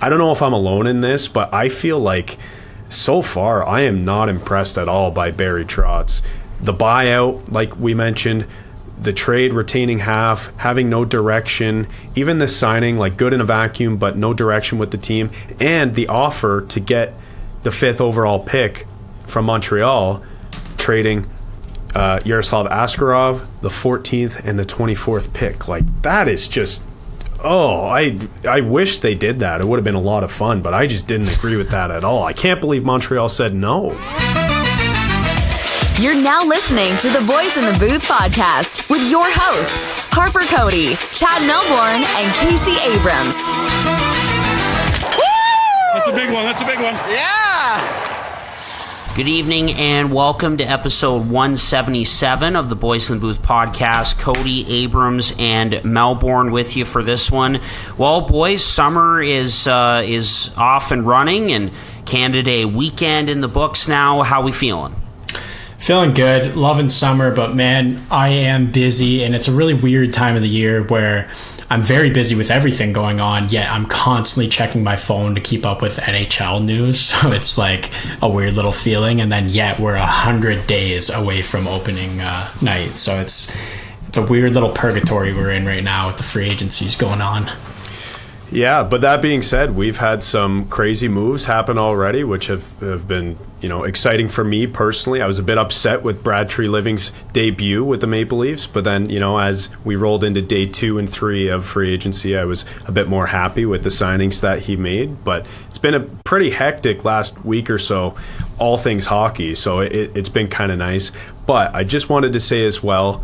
I don't know if I'm alone in this, but I feel like so far I am not impressed at all by Barry Trotz. The buyout, like we mentioned, the trade retaining half, having no direction, even the signing, like good in a vacuum, but no direction with the team, and the offer to get the 5th overall pick from Montreal, trading Yaroslav Askarov, the 14th and the 24th pick. Like, that is just, I wish they did that. It would have been a lot of fun, but I just didn't agree with that at all. I can't believe Montreal said no. You're now listening to the Boys in the Booth podcast with your hosts, Harper Cody, Chad Melbourne, and Casey Abrams. That's a big one. That's a big one. Yeah! Good evening and welcome to episode 177 of the Boys in the Booth podcast. Cody, Abrams, and Melbourne with you for this one. Well, boys, summer is off and running, and Canada Day weekend in the books now. How we feeling? Feeling good, loving summer, but man, I am busy, and it's a really weird time of the year where I'm very busy with everything going on, yet I'm constantly checking my phone to keep up with NHL news, so it's like a weird little feeling, and then yet we're 100 days away from opening night, so it's a weird little purgatory we're in right now with the free agencies going on. Yeah, but that being said, we've had some crazy moves happen already, which have been, exciting for me personally. I was a bit upset with Brad Treliving's debut with the Maple Leafs, but then, as we rolled into day 2 and 3 of free agency, I was a bit more happy with the signings that he made. But it's been a pretty hectic last week or so, all things hockey, so it's been kind of nice. But I just wanted to say as well,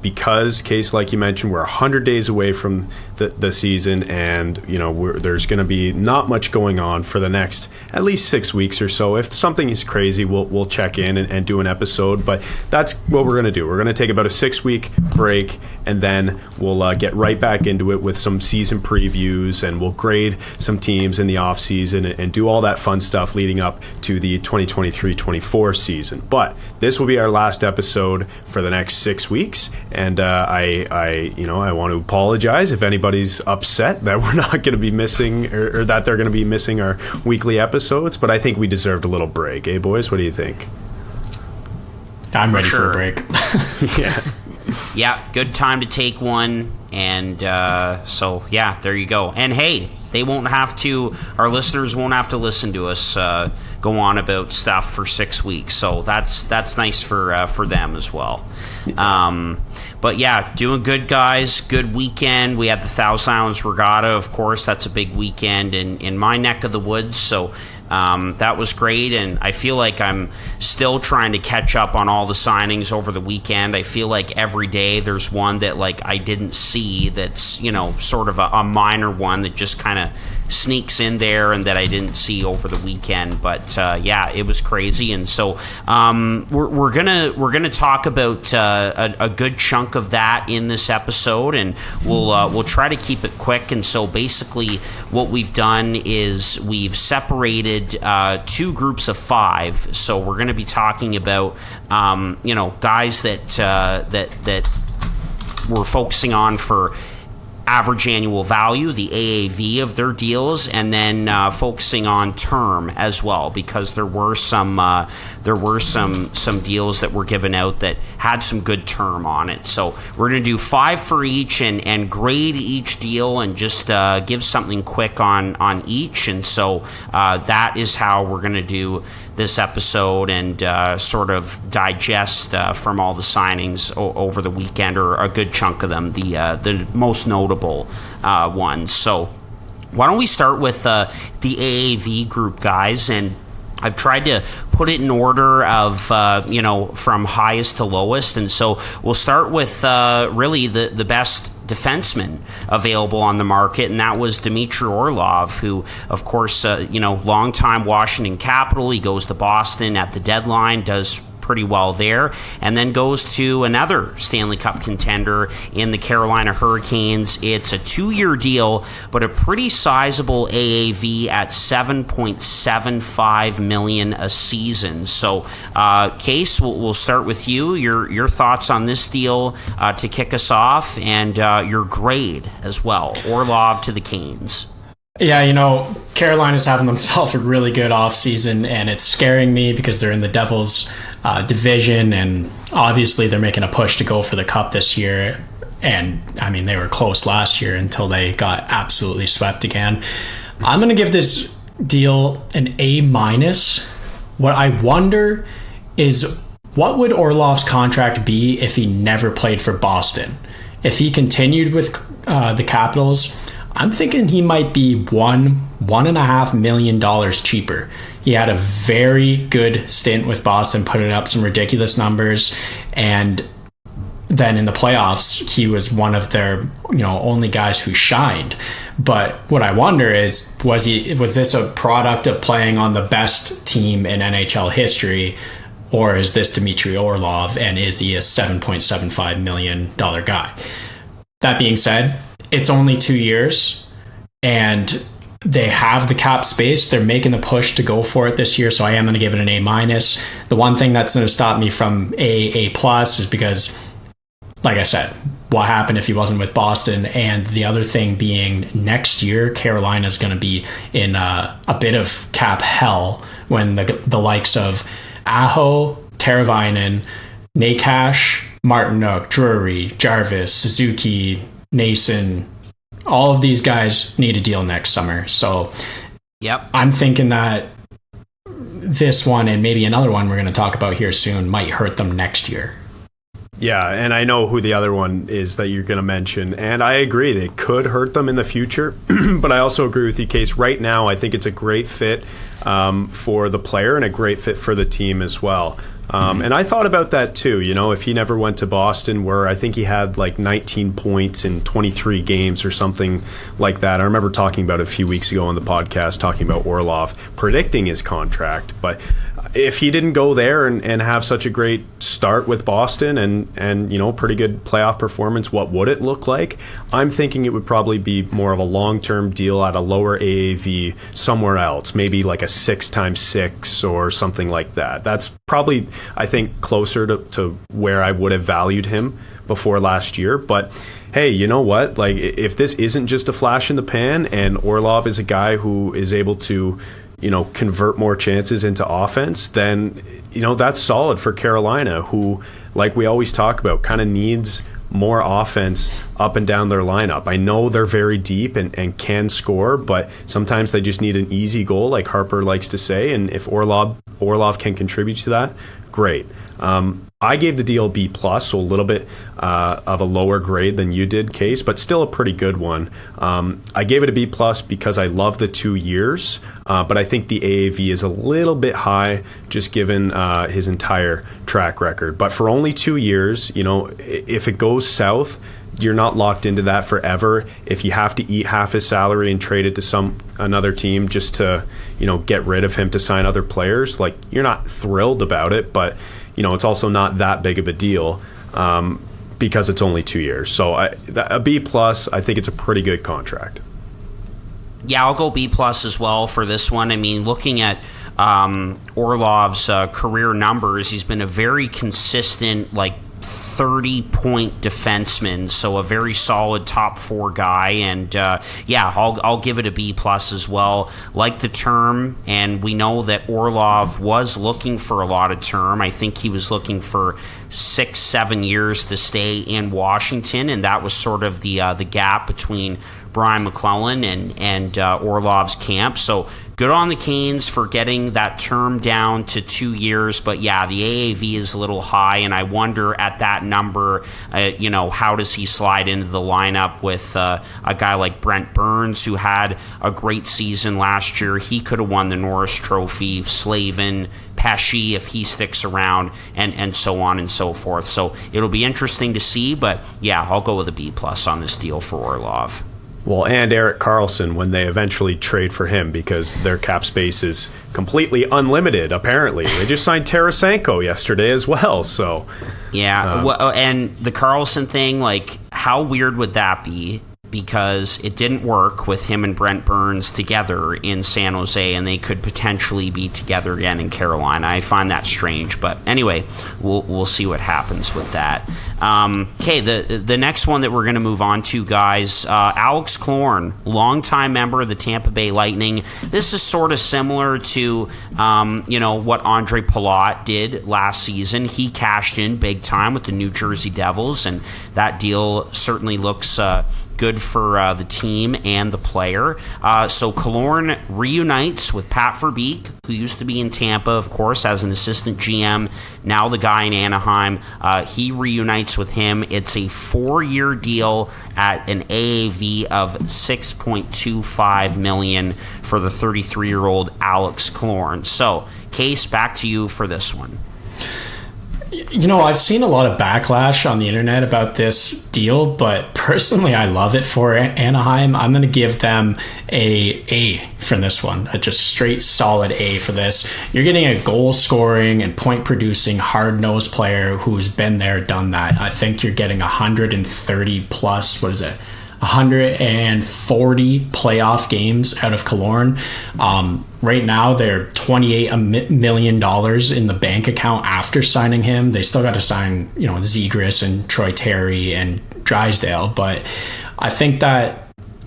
because, Case, like you mentioned, we're 100 days away from the season, and there's going to be not much going on for the next at least 6 weeks or so. If something is crazy, we'll check in and do an episode. But that's what we're going to do. We're going to take about a 6-week break, and then we'll get right back into it with some season previews, and we'll grade some teams in the off season and do all that fun stuff leading up to the 2023-24 season. But this will be our last episode for the next 6 weeks, and I want to apologize if anybody's upset that we're not going to be missing or that they're going to be missing our weekly episodes, but I think we deserved a little break. Eh, boys? What do you think? I'm ready for a break. Yeah, good time to take one, and so yeah, there you go. And hey, our listeners won't have to listen to us go on about stuff for 6 weeks, so that's nice for them as well. But yeah, doing good, guys. Good weekend. We had the Thousand Islands Regatta, of course. That's a big weekend in my neck of the woods, so that was great, and I feel like I'm still trying to catch up on all the signings over the weekend. I feel like every day there's one that I didn't see that's sort of a minor one that just kind of sneaks in there and that I didn't see over the weekend. But yeah, it was crazy, and so we're gonna talk about a good chunk of that in this episode, and we'll try to keep it quick. And so basically, what we've done is we've separated 2 groups of 5. So we're going to be talking about guys that we're focusing on for average annual value, the AAV of their deals, and then focusing on term as well, because there were some deals that were given out that had some good term on it. So we're going to do 5 for each and grade each deal and just give something quick on each. And so that is how we're going to do this episode and sort of digest from all the signings over the weekend, or a good chunk of them, the most notable ones. So why don't we start with the AAV group, guys? And I've tried to put it in order of, from highest to lowest. And so we'll start with really the best defenseman available on the market, and that was Dmitry Orlov, who, of course, longtime Washington Capital. He goes to Boston at the deadline, does pretty well there, and then goes to another Stanley Cup contender in the Carolina Hurricanes. It's a 2-year deal, but a pretty sizable AAV at $7.75 million a season. So, Case, we'll start with you. Your thoughts on this deal to kick us off, and your grade as well. Orlov to the Canes. Yeah, Carolina's having themselves a really good offseason, and it's scaring me because they're in the Devils division, and obviously they're making a push to go for the Cup this year. And I mean, they were close last year until they got absolutely swept again. I'm going to give this deal an A-. What I wonder is, what would Orlov's contract be if he never played for Boston? If he continued with the Capitals, I'm thinking he might be $1.5 million cheaper. He had a very good stint with Boston, putting up some ridiculous numbers, and then in the playoffs, he was one of their only guys who shined. But what I wonder is, was this a product of playing on the best team in NHL history, or is this Dmitry Orlov, and is he a $7.75 million guy? That being said, it's only 2 years, and they have the cap space. They're making the push to go for it this year, so I am going to give it an A-. The one thing that's going to stop me from A+ is because, like I said, what happened if he wasn't with Boston? And the other thing being, next year, Carolina's going to be in a bit of cap hell when the likes of Aho, Teravainen, Nakash, Martinook, Drury, Jarvis, Suzuki, Nason, all of these guys need a deal next summer. So yep, I'm thinking that this one and maybe another one we're going to talk about here soon might hurt them next year. Yeah, and I know who the other one is that you're going to mention, and I agree, they could hurt them in the future, but I also agree with you, Case. Right now, I think it's a great fit for the player and a great fit for the team as well. And I thought about that too, if he never went to Boston, where I think he had like 19 points in 23 games or something like that. I remember talking about it a few weeks ago on the podcast, talking about Orlov, predicting his contract. But if he didn't go there and have such a great start with Boston and pretty good playoff performance, what would it look like? I'm thinking it would probably be more of a long-term deal at a lower AAV somewhere else, maybe like a 6x6 or something like that. That's probably, I think, closer to where I would have valued him before last year. But hey, you know what? Like, if this isn't just a flash in the pan and Orlov is a guy who is able to convert more chances into offense, then, that's solid for Carolina, who, like we always talk about, kind of needs more offense up and down their lineup. I know they're very deep and can score, but sometimes they just need an easy goal, like Harper likes to say, and if Orlov can contribute to that, great. I gave the deal B+, so a little bit of a lower grade than you did, Case, but still a pretty good one. I gave it a B+ because I love the 2 years, but I think the AAV is a little bit high just given his entire track record. But for only 2 years, if it goes south, you're not locked into that forever. If you have to eat half his salary and trade it to another team just to, get rid of him to sign other players, like, you're not thrilled about it, but it's also not that big of a deal because it's only 2 years. So a B+, I think it's a pretty good contract. Yeah, I'll go B+ as well for this one. I mean, looking at Orlov's career numbers, he's been a very consistent, 30-point defenseman, so a very solid top 4 guy, and I'll give it a B+ as well. Like the term, and we know that Orlov was looking for a lot of term. I think he was looking for 6-7 years to stay in Washington, and that was sort of the gap between Brian McClellan and Orlov's camp. So good on the Canes for getting that term down to 2 years. But yeah, the AAV is a little high, and I wonder at that number, how does he slide into the lineup with a guy like Brent Burns, who had a great season last year. He could have won the Norris Trophy. Slavin, Pesce, if he sticks around, and so on and so forth. So it'll be interesting to see, but yeah, I'll go with a B+ on this deal for Orlov. Well, and Erik Karlsson when they eventually trade for him, because their cap space is completely unlimited, apparently. They just signed Tarasenko yesterday as well, so... Yeah, and the Karlsson thing, how weird would that be because it didn't work with him and Brent Burns together in San Jose, and they could potentially be together again in Carolina. I find that strange, but anyway, we'll see what happens with that. Okay, the next one that we're going to move on to, guys, Alex Killorn, longtime member of the Tampa Bay Lightning. This is sort of similar to what Andre Palat did last season. He cashed in big time with the New Jersey Devils, and that deal certainly looks good for the team and the player. So Killorn reunites with Pat Verbeek, who used to be in Tampa, of course, as an assistant GM, now the guy in Anaheim. He reunites with him. It's a 4-year deal at an AAV of $6.25 million for the 33-year-old Alex Killorn. So, Case, back to you for this one. I've seen a lot of backlash on the internet about this deal, but personally, I love it for Anaheim. I'm going to give them a for this one, a just straight solid A for this. You're getting a goal-scoring and point-producing, hard-nosed player who's been there, done that. I think you're getting 130 plus, 140 playoff games out of Killorn. Right now, they're $28 million in the bank account after signing him. They still got to sign, Zegras and Troy Terry and Drysdale. But I think that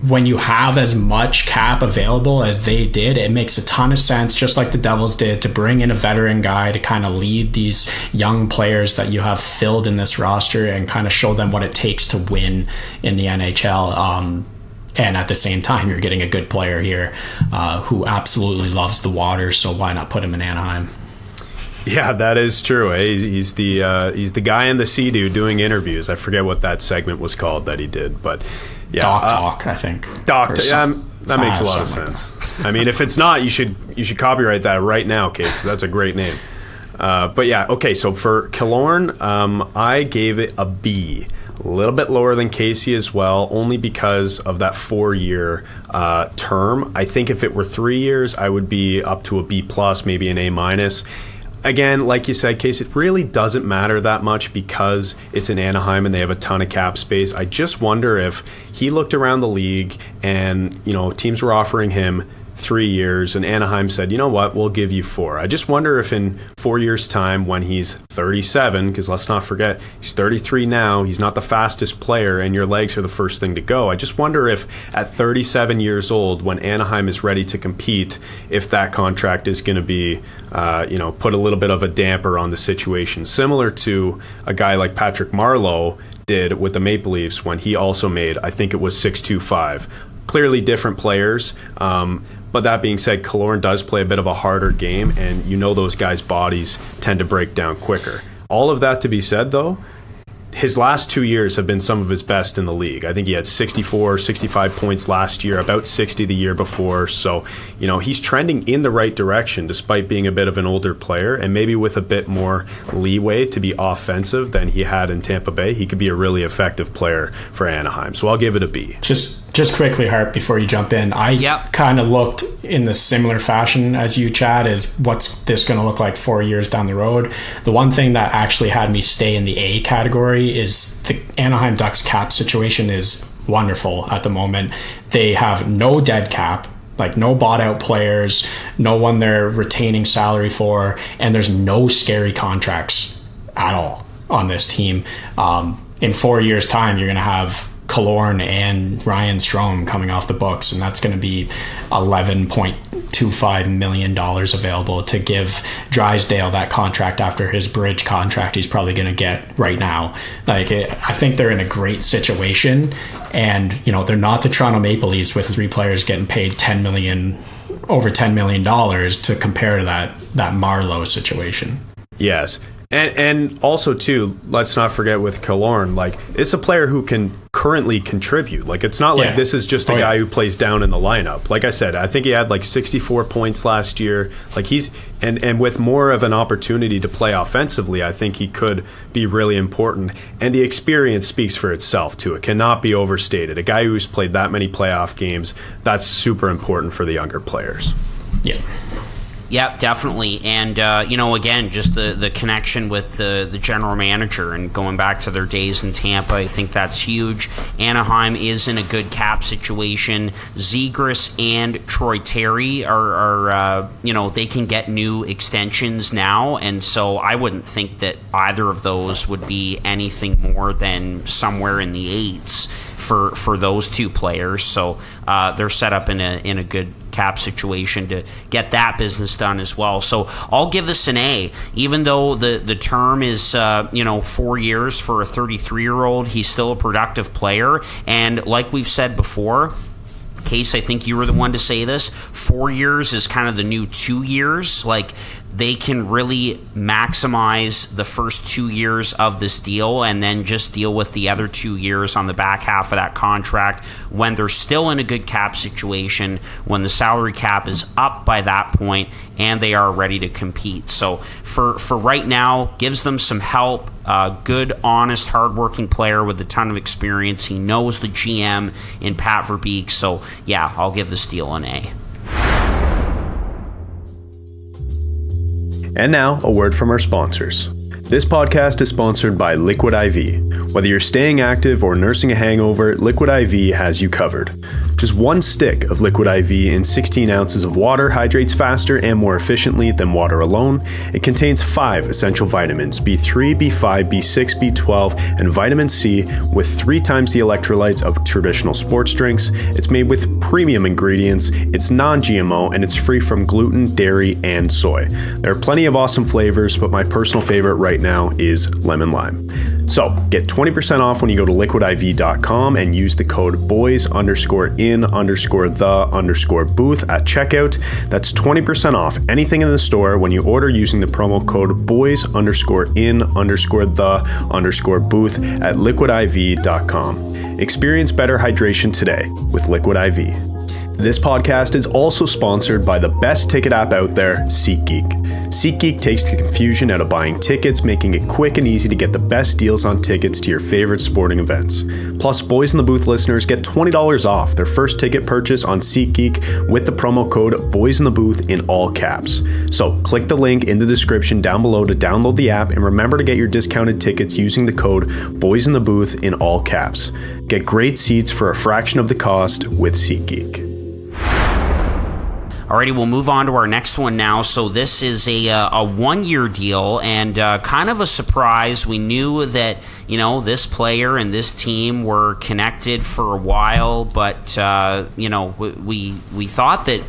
when you have as much cap available as they did, it makes a ton of sense, just like the Devils did, to bring in a veteran guy to kind of lead these young players that you have filled in this roster and kind of show them what it takes to win in the NHL. And at the same time, you're getting a good player here who absolutely loves the water, so why not put him in Anaheim? Yeah, that is true. He's the guy in the Sea-Doo doing interviews. I forget what that segment was called that he did, but yeah, Doc Talk, I think. Doc, that makes a lot of sense. I mean, if it's not, you should copyright that right now, Case. That's a great name. But yeah, okay. So for Killorn, I gave it a B. A little bit lower than Casey as well, only because of that 4-year term. I think if it were 3 years, I would be up to a B plus, maybe an A minus. Again, like you said, Case, it really doesn't matter that much because it's in Anaheim and they have a ton of cap space. I just wonder if he looked around the league and, teams were offering him 3 years and Anaheim said, you know what, we'll give you 4. I just wonder if in 4 years' time when he's 37, because let's not forget, he's 33 now, he's not the fastest player and your legs are the first thing to go. I just wonder if at 37 years old, when Anaheim is ready to compete, if that contract is going to be, put a little bit of a damper on the situation, similar to a guy like Patrick Marleau did with the Maple Leafs when he also made, I think it was $625. Clearly different players. But that being said, Killorn does play a bit of a harder game, and those guys' bodies tend to break down quicker. All of that to be said, though, his last 2 years have been some of his best in the league. I think he had 64, 65 points last year, about 60 the year before. So, he's trending in the right direction despite being a bit of an older player, and maybe with a bit more leeway to be offensive than he had in Tampa Bay, he could be a really effective player for Anaheim. So I'll give it a B. Just quickly, Hart, before you jump in, I kind of looked in the similar fashion as you, Chad, is what's this going to look like 4 years down the road. The one thing that actually had me stay in the A category is the Anaheim Ducks cap situation is wonderful at the moment. They have no dead cap, like no bought out players, no one they're retaining salary for, and there's no scary contracts at all on this team. In 4 years' time, you're going to have Killorn and Ryan Strome coming off the books, and that's going to be $11.25 million available to give Drysdale that contract after his bridge contract he's probably going to get right now. I think they're in a great situation, and they're not the Toronto Maple Leafs with 3 players getting paid over $10 million to compare to that Marleau situation. Yes. And also, too, let's not forget with Killorn, it's a player who can currently contribute. It's not like this is just a guy who plays down in the lineup. Like I said, I think he had 64 points last year. And with more of an opportunity to play offensively, I think he could be really important. And the experience speaks for itself, too. It cannot be overstated. A guy who's played that many playoff games, that's super important for the younger players. Yeah. Yep, definitely. And, again, just the connection with the general manager and going back to their days in Tampa, I think that's huge. Anaheim is in a good cap situation. Zegras and Troy Terry are they can get new extensions now. And so I wouldn't think that either of those would be anything more than somewhere in the eights for those two players. So they're set up in a good cap situation to get that business done as well. So I'll give this an A, even though the term is 4 years for a 33-year-old. He's still a productive player, and like we've said before, Case, I think you were the one to say this, 4 years is kind of the new 2 years. Like, they can really maximize the first 2 years of this deal and then just deal with the other 2 years on the back half of that contract when they're still in a good cap situation, when the salary cap is up by that point and they are ready to compete. So for right now, gives them some help. Good, honest, hardworking player with a ton of experience. He knows the GM in Pat Verbeek. So yeah, I'll give this deal an A. And now, a word from our sponsors. This podcast is sponsored by Liquid IV. Whether you're staying active or nursing a hangover, Liquid IV has you covered. Just one stick of Liquid IV in 16 ounces of water hydrates faster and more efficiently than water alone. It contains 5 essential vitamins, B3, B5, B6, B12, and vitamin C, with 3 times the electrolytes of traditional sports drinks. It's made with premium ingredients, it's non-GMO, and it's free from gluten, dairy, and soy. There are plenty of awesome flavors, but my personal favorite right now is lemon lime. So get 20% off when you go to liquidiv.com and use the code boys_in_the_booth at checkout. That's 20% off anything in the store when you order using the promo code boys_in_the_booth at liquidiv.com. Experience better hydration today with Liquid IV. This podcast is also sponsored by the best ticket app out there, SeatGeek. SeatGeek takes the confusion out of buying tickets, making it quick and easy to get the best deals on tickets to your favorite sporting events. Plus, Boys in the Booth listeners get $20 off their first ticket purchase on SeatGeek with the promo code Boys in the Booth in all caps. So click the link in the description down below to download the app, and remember to get your discounted tickets using the code Boys in the Booth in all caps. Get great seats for a fraction of the cost with SeatGeek. Alrighty, we'll move on to our next one now. So this is a one-year deal, and kind of a surprise. We knew that this player and this team were connected for a while, but we thought that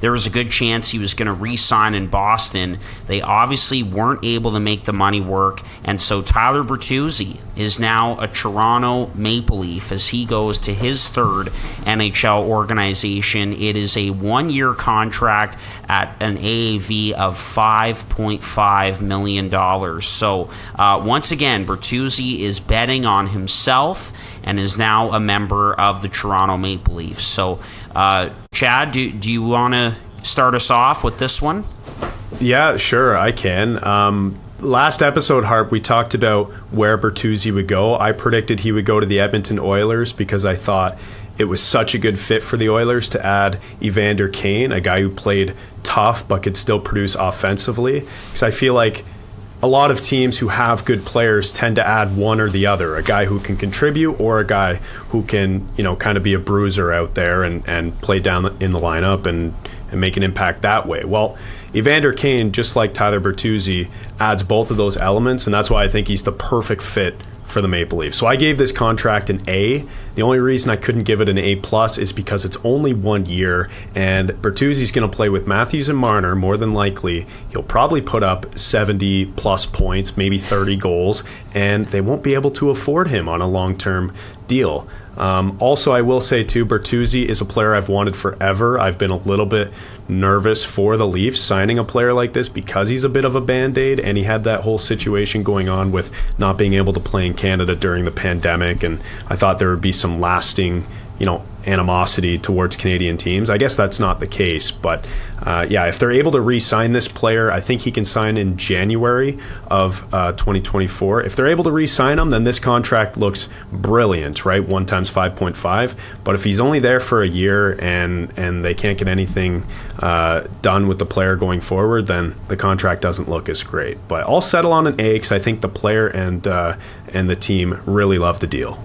there was a good chance he was going to re-sign in Boston. They obviously weren't able to make the money work, and so Tyler Bertuzzi is now a Toronto Maple Leaf as he goes to his third NHL organization. It is a one-year contract at an AAV of $5.5 million. So once again, Bertuzzi is betting on himself and is now a member of the Toronto Maple Leafs. So, Chad, do you want to start us off with this one? Yeah, sure, I can. Last episode, Harp, we talked about where Bertuzzi would go. I predicted he would go to the Edmonton Oilers because I thought it was such a good fit for the Oilers to add Evander Kane, a guy who played tough but could still produce offensively. Because I feel like a lot of teams who have good players tend to add one or the other, a guy who can contribute or a guy who can, kind of be a bruiser out there and play down in the lineup and make an impact that way. Well, Evander Kane, just like Tyler Bertuzzi, adds both of those elements, and that's why I think he's the perfect fit for the Maple Leafs. So I gave this contract an A. The only reason I couldn't give it an A+ is because it's only 1 year, and Bertuzzi's going to play with Matthews and Marner more than likely. He'll probably put up 70+ points, maybe 30 goals, and they won't be able to afford him on a long-term deal. Also, I will say too, Bertuzzi is a player I've wanted forever. I've been a little bit nervous for the Leafs signing a player like this because he's a bit of a Band-Aid, and he had that whole situation going on with not being able to play in Canada during the pandemic, and I thought there would be some lasting animosity towards Canadian teams. I guess that's not the case, but if they're able to re-sign this player, I think he can sign in January of 2024. If they're able to re-sign him, then this contract looks brilliant, right? 1 times 5.5. But if he's only there for a year and they can't get anything done with the player going forward, then the contract doesn't look as great. But I'll settle on an A because I think the player and the team really love the deal.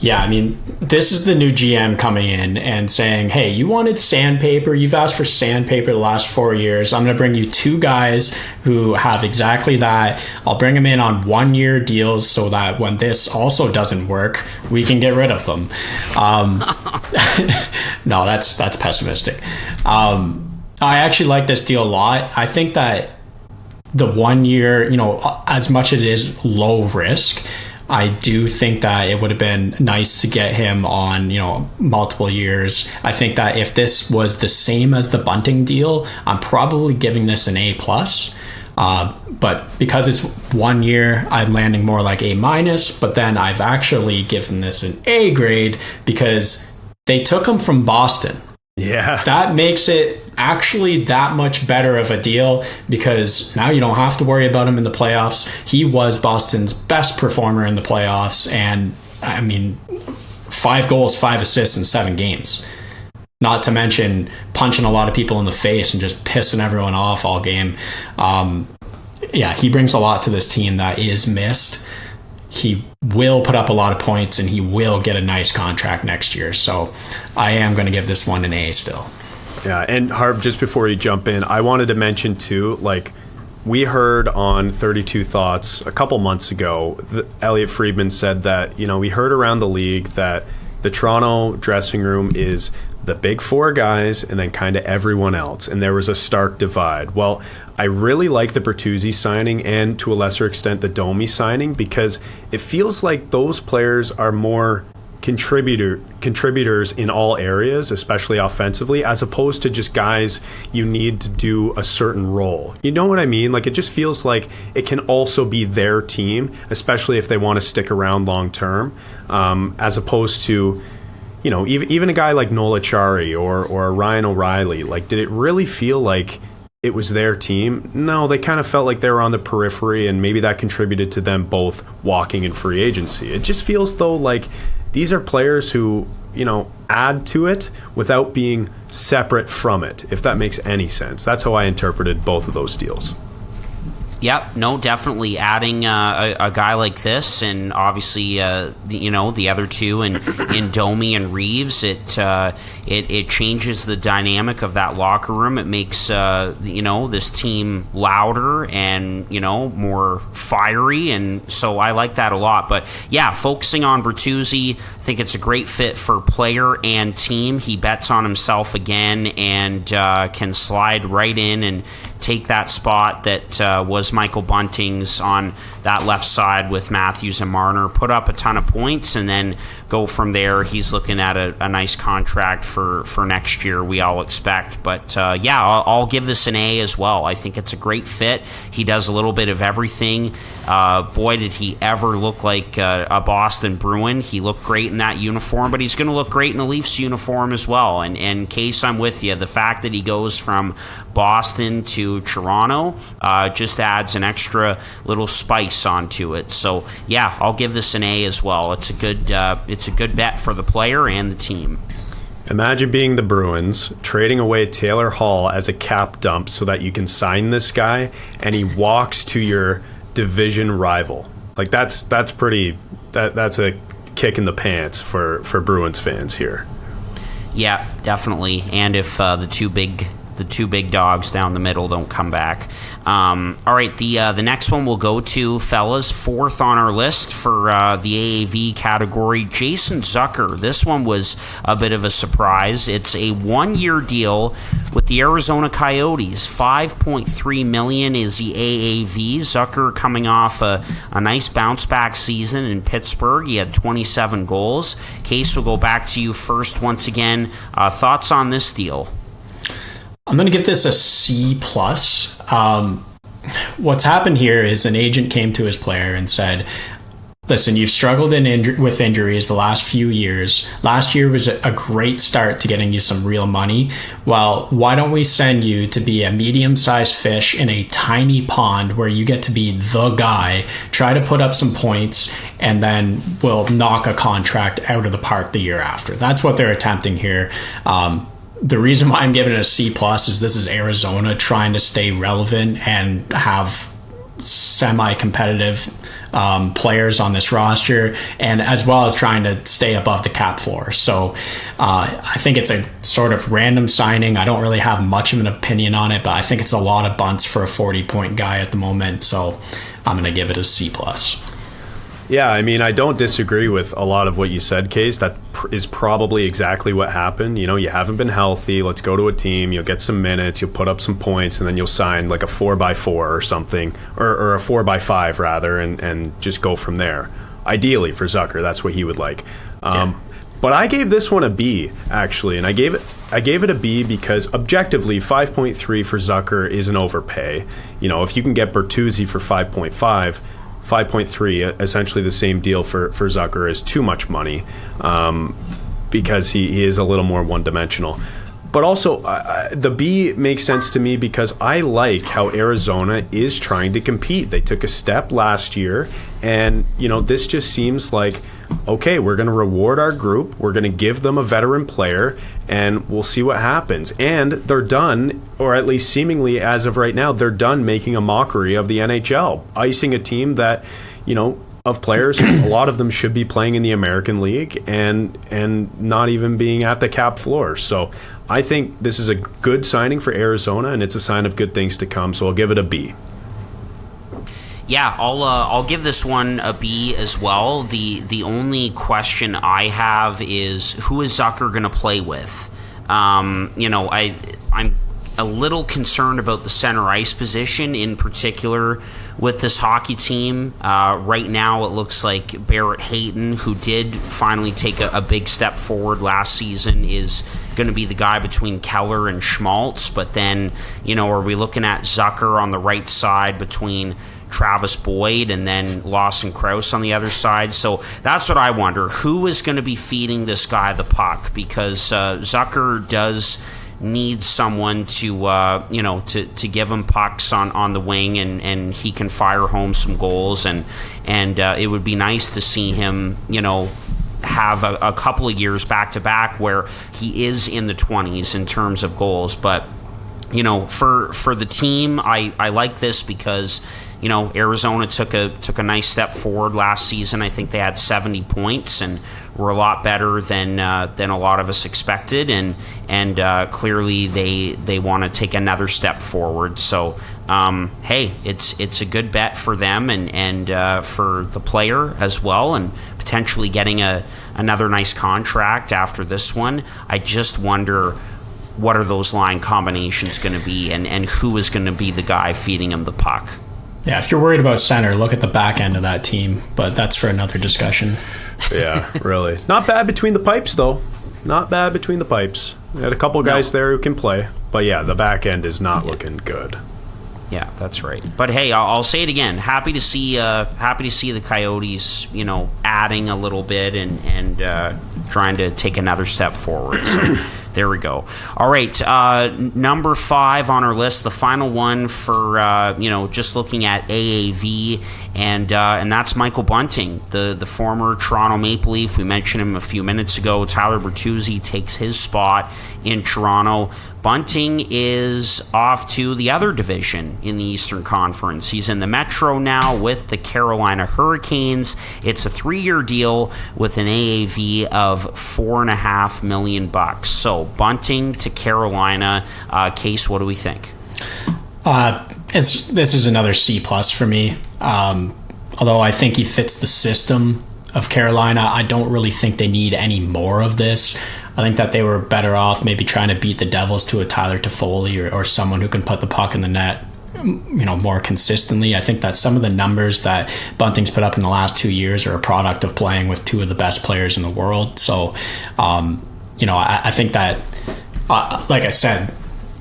Yeah, I mean, this is the new GM coming in and saying, hey, you wanted sandpaper. You've asked for sandpaper the last 4 years. I'm going to bring you 2 guys who have exactly that. I'll bring them in on 1-year deals so that when this also doesn't work, we can get rid of them. No, that's pessimistic. I actually like this deal a lot. I think that the 1 year, as much as it is low risk, I do think that it would have been nice to get him on, multiple years. I think that if this was the same as the Bunting deal, I'm probably giving this an A+. But because it's 1 year, I'm landing more like A-. But then I've actually given this an A grade because they took him from Boston. Yeah. That makes it actually that much better of a deal because now you don't have to worry about him in the playoffs. He was Boston's best performer in the playoffs. And I mean, 5 goals, 5 assists in 7 games. Not to mention punching a lot of people in the face and just pissing everyone off all game. He brings a lot to this team that is missed. He will put up a lot of points and he will get a nice contract next year. So I am going to give this one an A still. Yeah, and Harb, just before you jump in, I wanted to mention too, we heard on 32 Thoughts a couple months ago, Elliot Friedman said that, we heard around the league that the Toronto dressing room is the big 4 guys and then kind of everyone else. And there was a stark divide. Well, I really like the Bertuzzi signing and to a lesser extent the Domi signing because it feels like those players are more contributors in all areas, especially offensively, as opposed to just guys you need to do a certain role. You know what I mean? It just feels like it can also be their team, especially if they want to stick around long term, as opposed to even a guy like Noel Acciari or Ryan O'Reilly. Did it really feel like it was their team? No, they kind of felt like they were on the periphery, and maybe that contributed to them both walking in free agency. It just feels though like these are players who, add to it without being separate from it, if that makes any sense. That's how I interpreted both of those deals. Yep, no, definitely adding a guy like this, and obviously, the other two in Domi and Reeves, it changes the dynamic of that locker room. It makes this team louder and more fiery, and so I like that a lot. But yeah, focusing on Bertuzzi, I think it's a great fit for player and team. He bets on himself again and can slide right in and take that spot that was Michael Bunting's on that left side with Matthews and Marner, put up a ton of points, and then go from there. He's looking at a nice contract for next year, we all expect. But I'll give this an A as well. I think it's a great fit. He does a little bit of everything. Boy, did he ever look like a Boston Bruin. He looked great in that uniform, but he's going to look great in a Leafs uniform as well. And Case, I'm with you. The fact that he goes from Boston to Toronto just adds an extra little spice onto it. So yeah, I'll give this an A as well. It's a good bet for the player and the team. Imagine being the Bruins, trading away Taylor Hall as a cap dump so that you can sign this guy, and he walks to your division rival. That's a kick in the pants for Bruins fans here. Yeah, definitely. And if the two big dogs down the middle don't come back. All right, the next one we'll go to, fellas, 4th on our list for the AAV category, Jason Zucker. This one was a bit of a surprise. It's a 1-year deal with the Arizona Coyotes. $5.3 million is the AAV. Zucker coming off a nice bounce-back season in Pittsburgh. He had 27 goals. Case, we'll go back to you first once again. Thoughts on this deal? I'm going to give this a C+. What's happened here is an agent came to his player and said, listen, you've struggled with injuries the last few years. Last year was a great start to getting you some real money. Well, why don't we send you to be a medium-sized fish in a tiny pond where you get to be the guy, try to put up some points, and then we'll knock a contract out of the park the year after. That's what they're attempting here. The reason why I'm giving it a C+ is this is Arizona trying to stay relevant and have semi-competitive players on this roster, and as well as trying to stay above the cap floor. So I think it's a sort of random signing. I don't really have much of an opinion on it, but I think it's a lot of bunts for a 40-point guy at the moment. So I'm going to give it a C+. Yeah, I mean, I don't disagree with a lot of what you said, Case. That is probably exactly what happened. You know, you haven't been healthy. Let's go to a team. You'll get some minutes. You'll put up some points, and then you'll sign like a 4x4 or something, or a 4x5 rather, and just go from there. Ideally for Zucker, that's what he would like. But I gave this one a B, actually, and I gave it a B because objectively 5.3 for Zucker is an overpay. You know, if you can get Bertuzzi for 5.3, essentially the same deal for Zucker, is too much money because he is a little more one-dimensional. But also, the B makes sense to me because I like how Arizona is trying to compete. They took a step last year, and, you know, this just seems like, okay, we're going to reward our group, we're going to give them a veteran player, and we'll see what happens. And they're done, or at least seemingly as of right now, they're done making a mockery of the NHL, icing a team that, you know, of players, a lot of them should be playing in the American League and not even being at the cap floor. So I think this is a good signing for Arizona, and it's a sign of good things to come, so I'll give it a B. Yeah, I'll give this one a B as well. The only question I have is, who is Zucker going to play with? You know, I'm a little concerned about the center ice position in particular with this hockey team. Right now it looks like Barrett Hayton, who did finally take a big step forward last season, is going to be the guy between Keller and Schmaltz. But then, you know, are we looking at Zucker on the right side between Travis Boyd and then Lawson Krause on the other side? So that's what I wonder. Who is going to be feeding this guy the puck? Because Zucker does need someone to to give him pucks on the wing, and he can fire home some goals, and it would be nice to see him, you know, have a couple of years back to back where he is in the 20s in terms of goals. But, you know, for the team, I like this because, you know, Arizona took a nice step forward last season. I think they had 70 points and were a lot better than a lot of us expected, and clearly they want to take another step forward. So hey, it's a good bet for them and for the player as well, and potentially getting another nice contract after this one. I just wonder, what are those line combinations going to be, and who is going to be the guy feeding him the puck? Yeah, if you're worried about center, look at the back end of that team, but that's for another discussion. Yeah, really. Not bad between the pipes, though. Not bad between the pipes. We had a couple guys there who can play, but yeah, the back end is not looking good. Yeah, that's right. But hey, I'll say it again. Happy to see the Coyotes, you know, adding a little bit and trying to take another step forward. So there we go. All right, number 5 on our list, the final one for just looking at AAV, and that's Michael Bunting, the former Toronto Maple Leaf. We mentioned him a few minutes ago. Tyler Bertuzzi takes his spot in Toronto. Bunting is off to the other division in the Eastern Conference. He's in the Metro now with the Carolina Hurricanes. It's a 3-year deal with an AAV of $4.5 million. So Bunting to Carolina. Case, what do we think? This is another C+ for me. Although I think he fits the system of Carolina, I don't really think they need any more of this. I think that they were better off maybe trying to beat the Devils to a Tyler Toffoli or someone who can put the puck in the net, you know, more consistently. I think that some of the numbers that Bunting's put up in the last 2 years are a product of playing with two of the best players in the world. So, I think that, like I said,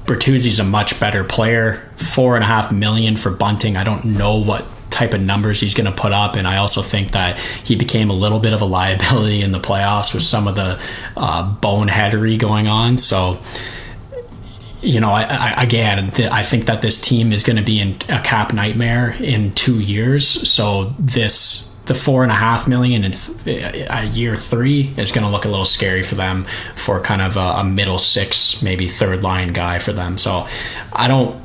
Bertuzzi's a much better player. $4.5 million for Bunting. I don't know what type of numbers he's going to put up. And I also think that he became a little bit of a liability in the playoffs with some of the boneheadery going on. So, I think that this team is going to be in a cap nightmare in 2 years. So the $4.5 million in year 3 is going to look a little scary for them for kind of a middle 6, maybe third line guy for them. So I don't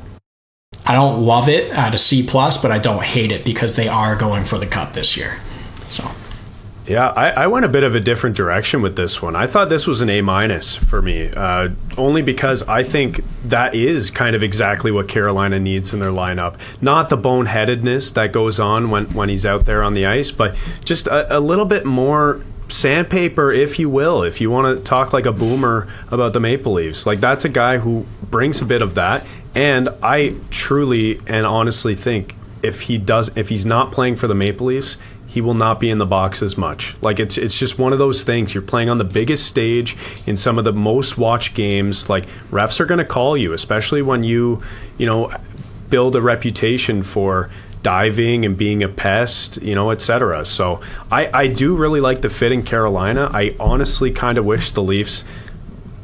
love it at a C+, but I don't hate it because they are going for the cup this year. So. Yeah, I went a bit of a different direction with this one. I thought this was an A- for me, only because I think that is kind of exactly what Carolina needs in their lineup. Not the boneheadedness that goes on when he's out there on the ice, but just a little bit more sandpaper, if you will, if you want to talk like a boomer about the Maple Leafs. Like, that's a guy who brings a bit of that, and I truly and honestly think if he's not playing for the Maple Leafs, he will not be in the box as much. Like, it's just one of those things. You're playing on the biggest stage in some of the most watched games. Like, refs are going to call you, especially when you build a reputation for diving and being a pest, etc. So I do really like the fit in Carolina. I honestly kind of wish the Leafs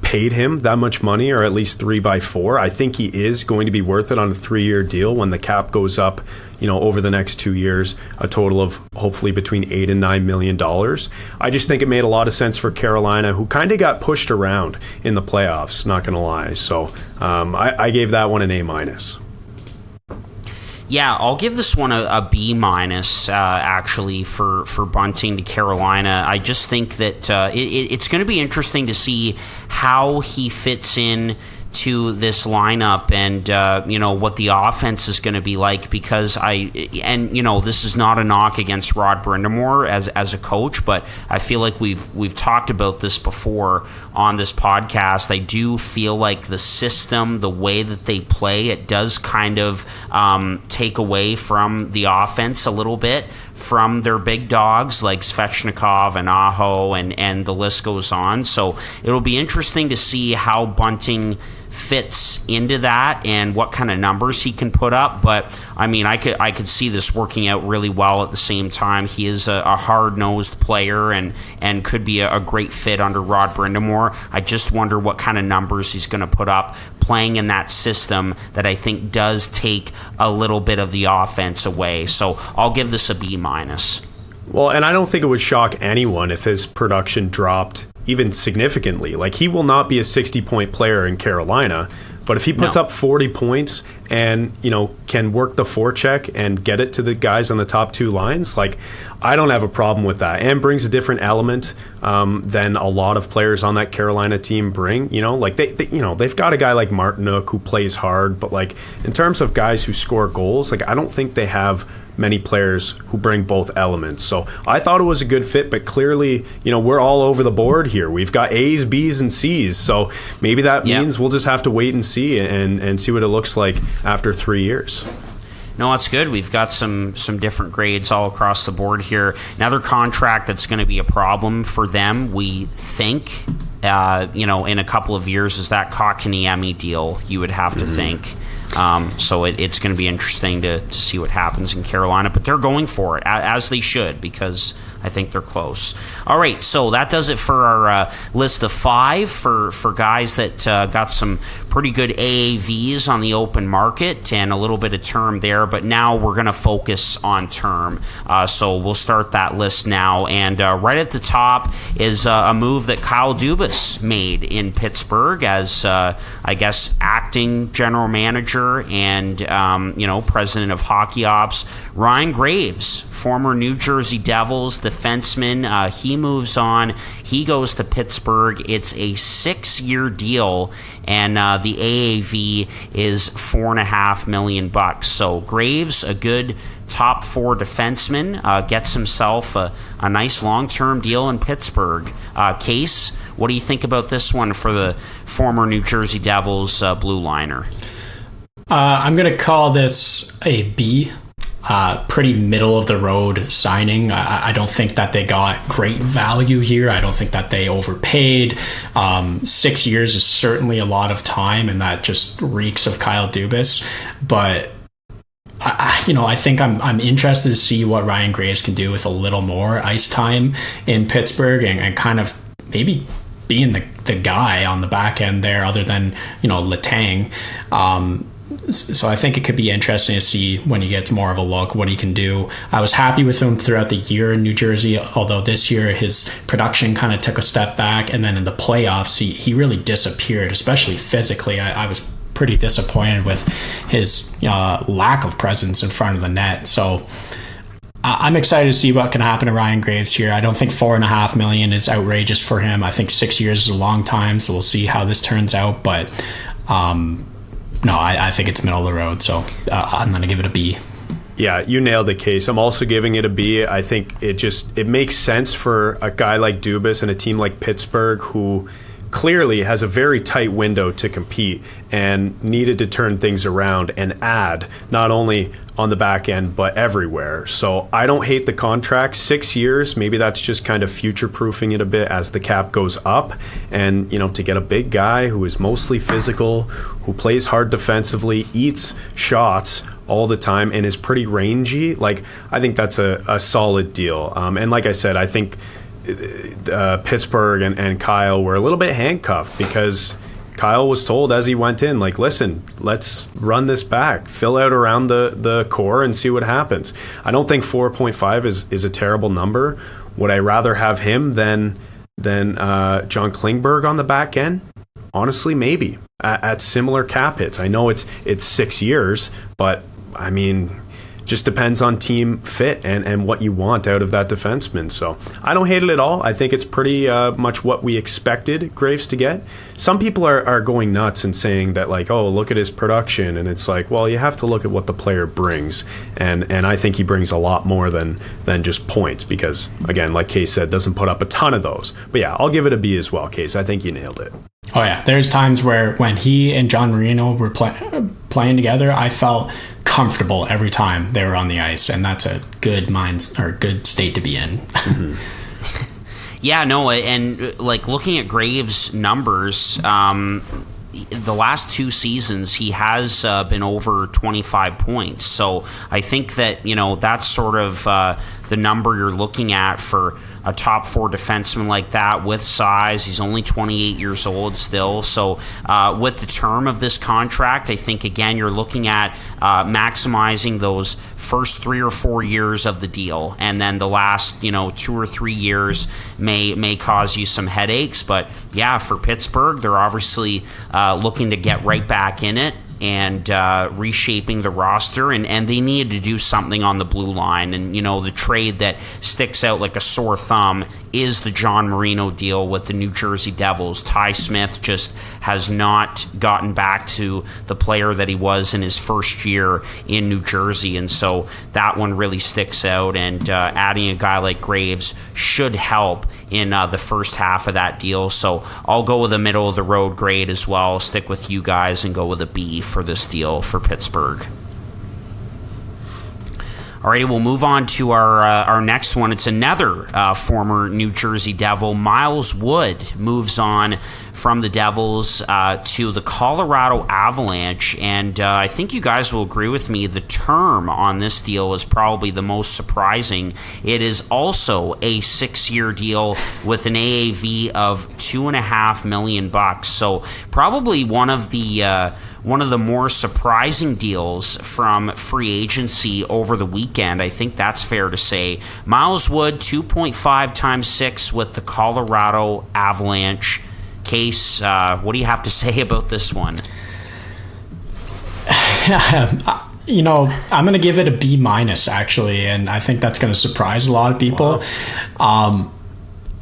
paid him that much money, or at least 3x4. I think he is going to be worth it on a 3-year deal when the cap goes up, over the next 2 years, a total of hopefully between $8 and $9 million. I just think it made a lot of sense for Carolina, who kind of got pushed around in the playoffs, not going to lie. So I gave that one an A-. Yeah, I'll give this one a B-, actually, for Bunting to Carolina. I just think that it's going to be interesting to see how he fits in to this lineup and what the offense is going to be like, because this is not a knock against Rod Brind'Amour as a coach, but I feel like we've talked about this before on this podcast. I do feel like the system, the way that they play, it does kind of take away from the offense a little bit from their big dogs like Svechnikov and Aho, and the list goes on. So it'll be interesting to see how Bunting fits into that and what kind of numbers he can put up. But I mean, I could see this working out really well. At the same time, he is a hard-nosed player and could be a great fit under Rod Brind'Amour. I just wonder what kind of numbers he's going to put up playing in that system that I think does take a little bit of the offense away. So I'll give this a B-. Well, and I don't think it would shock anyone if his production dropped even significantly. Like, he will not be a 60-point player in Carolina, but if he puts up 40 points and, can work the forecheck and get it to the guys on the top 2 lines, like, I don't have a problem with that, and brings a different element than a lot of players on that Carolina team bring. Like they've got a guy like Martinook who plays hard, but like in terms of guys who score goals, like I don't think they have many players who bring both elements. So I thought it was a good fit, but clearly, we're all over the board here. We've got A's, B's, and C's. So maybe that means we'll just have to wait and see and see what it looks like after 3 years. No, that's good. We've got some different grades all across the board here. Another contract that's going to be a problem for them, we think, in a couple of years, is that Kotkaniemi deal, you would have to think. So it's going to be interesting to see what happens in Carolina. But they're going for it, as they should, because I think they're close. All right, so that does it for our list of 5 for guys that got some pretty good AAVs on the open market and a little bit of term there. But now we're going to focus on term. So we'll start that list now. And right at the top is a move that Kyle Dubas made in Pittsburgh as, I guess, acting general manager and, president of hockey ops. Ryan Graves, former New Jersey Devils defenseman, he moves on. He goes to Pittsburgh. It's a 6-year deal, and the AAV is $4.5 million. So Graves, a good top 4 defenseman, gets himself a nice long-term deal in Pittsburgh. Case, what do you think about this one for the former New Jersey Devils blue liner? I'm going to call this a B. Pretty middle of the road signing. I don't think that they got great value here. I don't think that they overpaid. 6 years is certainly a lot of time, and that just reeks of Kyle Dubas. But I think I'm interested to see what Ryan Graves can do with a little more ice time in Pittsburgh and kind of maybe being the guy on the back end there other than, Letang. So I think it could be interesting to see when he gets more of a look what he can do. I was happy with him throughout the year in New Jersey, although this year his production kind of took a step back, and then in the playoffs he really disappeared, especially physically. I was pretty disappointed with his lack of presence in front of the net. So I'm excited to see what can happen to Ryan Graves here. I don't think $4.5 million is outrageous for him. I think 6 years is a long time, so we'll see how this turns out. But no, I think it's middle of the road, so I'm going to give it a B. Yeah, you nailed the case. I'm also giving it a B. I think it makes sense for a guy like Dubas and a team like Pittsburgh, who clearly has a very tight window to compete and needed to turn things around and add, not only on the back end but everywhere. So I don't hate the contract. 6 years, maybe that's just kind of future-proofing it a bit as the cap goes up. And to get a big guy who is mostly physical, who plays hard defensively, eats shots all the time, and is pretty rangy, I think that's a solid deal. And like I said, I think Pittsburgh and Kyle were a little bit handcuffed because Kyle was told as he went in, listen, let's run this back, fill out around the core and see what happens. I don't think 4.5 is a terrible number. Would I rather have him than John Klingberg on the back end? Honestly, maybe at similar cap hits. I know it's 6 years, but I mean, just depends on team fit and what you want out of that defenseman. So I don't hate it at all. I think it's pretty much what we expected Graves to get. Some people are going nuts and saying that look at his production, and it's well, you have to look at what the player brings, and I think he brings a lot more than just points, because again, like Case said, doesn't put up a ton of those. But yeah, I'll give it a B as well, Case. I think you nailed it. Oh yeah, there's times where when he and John Marino were playing together, I felt comfortable every time they were on the ice, and that's a good good state to be in. Mm-hmm. Yeah, no, and looking at Graves' numbers, the last 2 seasons he has been over 25 points. So I think that that's sort of the number you're looking at for a top 4 defenseman like that with size. He's only 28 years old still. So with the term of this contract, I think, again, you're looking at maximizing those first 3 or 4 years of the deal. And then the last, 2 or 3 years may cause you some headaches. But yeah, for Pittsburgh, they're obviously looking to get right back in it and reshaping the roster, and they needed to do something on the blue line. And the trade that sticks out like a sore thumb is the John Marino deal with the New Jersey Devils. Ty Smith just has not gotten back to the player that he was in his first year in New Jersey, and so that one really sticks out. And adding a guy like Graves should help in the first half of that deal. So I'll go with a middle of the road grade as well. Stick with you guys and go with a B for this deal for Pittsburgh. Alrighty, we'll move on to our next one. It's another former New Jersey Devil. Miles Wood moves on from the Devils to the Colorado Avalanche, and I think you guys will agree with me, the term on this deal is probably the most surprising. It is also a 6-year deal with an AAV of $2.5 million. So probably one of the more surprising deals from free agency over the weekend. I think that's fair to say. Miles Wood, 2.5 times 6 with the Colorado Avalanche. Case, what do you have to say about this one? I'm going to give it a B minus, actually, and I think that's going to surprise a lot of people. Wow.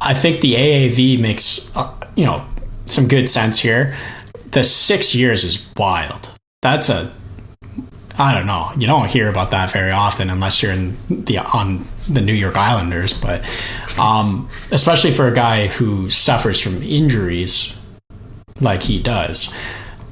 I think the AAV makes, some good sense here. The 6 years is wild. I don't know. You don't hear about that very often unless you're on the New York Islanders, but especially for a guy who suffers from injuries like he does.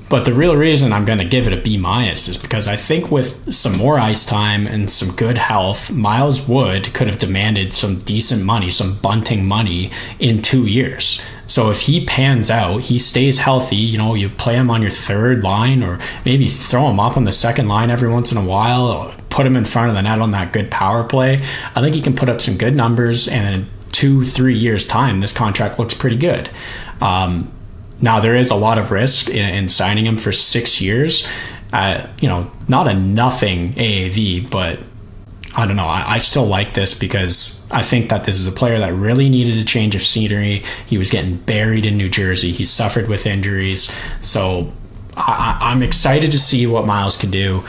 But the real reason I'm going to give it a B minus is because I think with some more ice time and some good health, Miles Wood could have demanded some decent money, some bunting money in 2 years. So if he pans out, he stays healthy, you play him on your third line or maybe throw him up on the second line every once in a while, or put him in front of the net on that good power play, I think he can put up some good numbers, and in 2-3 years time this contract looks pretty good. Now there is a lot of risk in signing him for 6 years. Not a nothing AAV, but I don't know. I still like this because I think that this is a player that really needed a change of scenery. He was getting buried in New Jersey. He suffered with injuries. So I'm excited to see what Miles can do.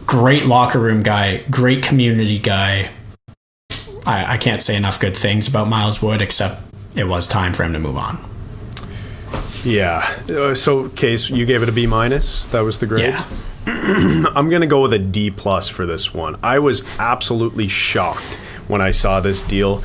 Great locker room guy, great community guy. I can't say enough good things about Miles Wood, except it was time for him to move on. Yeah. So, Case, you gave it a B-. That was the grade? Yeah. I'm going to go with a D+ for this one. I was absolutely shocked when I saw this deal.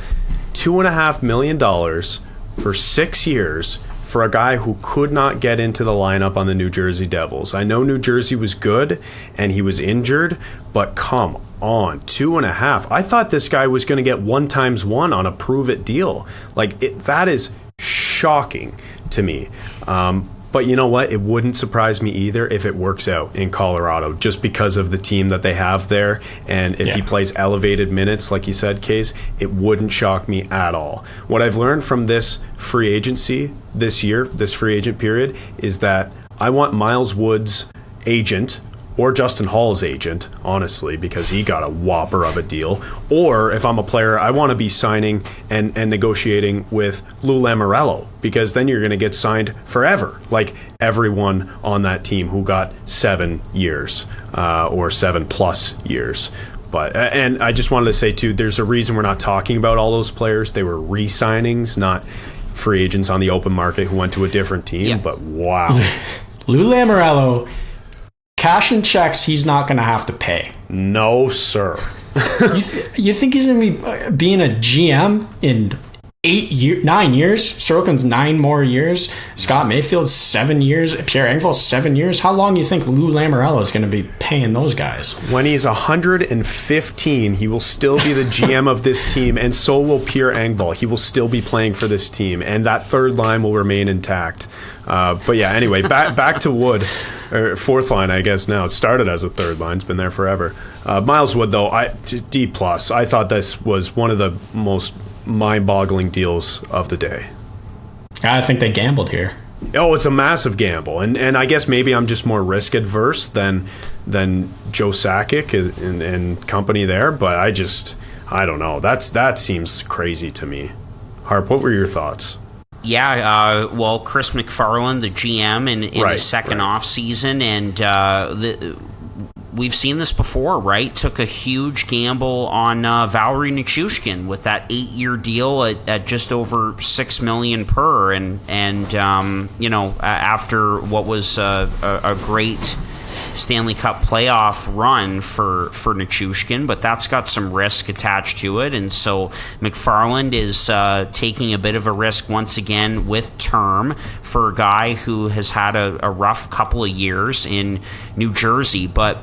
$2.5 million for 6 years for a guy who could not get into the lineup on the New Jersey Devils. I know New Jersey was good and he was injured, but come on, 2.5. I thought this guy was going to get 1x1 on a prove-it deal. That is shocking to me. But you know what? It wouldn't surprise me either if it works out in Colorado, just because of the team that they have there. And if he plays elevated minutes, like you said, Case, it wouldn't shock me at all. What I've learned from this free agency this year, this free agent period, is that I want Miles Wood's agent, or Justin Hall's agent, honestly, because he got a whopper of a deal. Or if I'm a player, I want to be signing and negotiating with Lou Lamoriello, because then you're going to get signed forever, like everyone on that team who got 7 years or 7+ years. And I just wanted to say, too, there's a reason we're not talking about all those players. They were re-signings, not free agents on the open market who went to a different team. Yeah. But wow. Lou Lamoriello, cash and checks he's not going to have to pay. No, sir. You think he's going to be being a GM in 9 years? Sorokin's 9 more years. Scott Mayfield 7 years. Pierre Engvall 7 years. How long do you think Lou Lamoriello is going to be paying those guys? When he's 115, he will still be the GM of this team, and so will Pierre Engvall. He will still be playing for this team, and that third line will remain intact. But yeah, anyway, back to Wood. Or fourth line, I guess now. It started as a third line. It's been there forever. Miles Wood, though, D+. I thought this was one of the most mind-boggling deals of the day. I think they gambled here. Oh, it's a massive gamble. And I guess maybe I'm just more risk-adverse than Joe Sakic and company there. But I don't know. That seems crazy to me. Harp, what were your thoughts? Yeah, well, Chris McFarland, the GM in the second off season, and we've seen this before, right? Took a huge gamble on Valery Nichushkin with that 8-year deal at just over $6 million per, and after what was a great Stanley Cup playoff run for Nichushkin, but that's got some risk attached to it, and so McFarland is taking a bit of a risk once again with term for a guy who has had a rough couple of years in New Jersey. But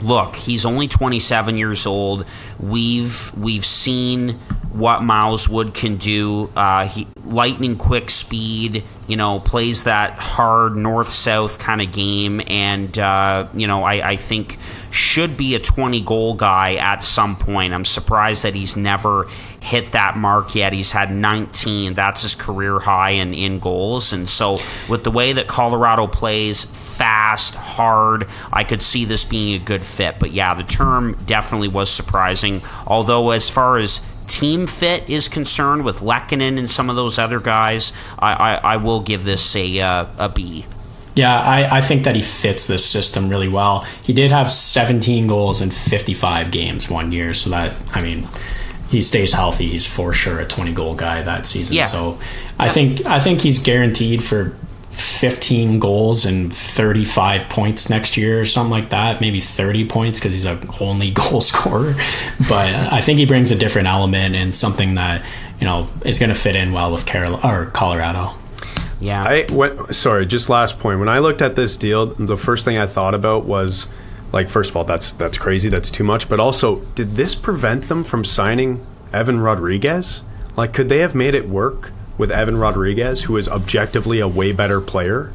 look, he's only 27 years old. We've seen what Miles Wood can do. He lightning quick speed, plays that hard north-south kind of game, and I think should be a 20-goal guy at some point. I'm surprised that he's never hit that mark yet. He's had 19. That's his career high in goals. And so with the way that Colorado plays, fast, hard, I could see this being a good fit. But yeah, the term definitely was surprising. Although as far as team fit is concerned with Lehkonen and some of those other guys, I will give this a B. Yeah, I think that he fits this system really well. He did have 17 goals in 55 games one year, so that, he stays healthy. He's for sure a 20-goal guy that season. Yeah. So I think he's guaranteed for 15 goals and 35 points next year or something like that. Maybe 30 points because he's a only goal scorer. But I think he brings a different element and something that is going to fit in well with Colorado. Yeah. Sorry, just last point. When I looked at this deal, the first thing I thought about was, first of all, that's crazy. That's too much. But also, did this prevent them from signing Evan Rodriguez? Could they have made it work with Evan Rodriguez, who is objectively a way better player?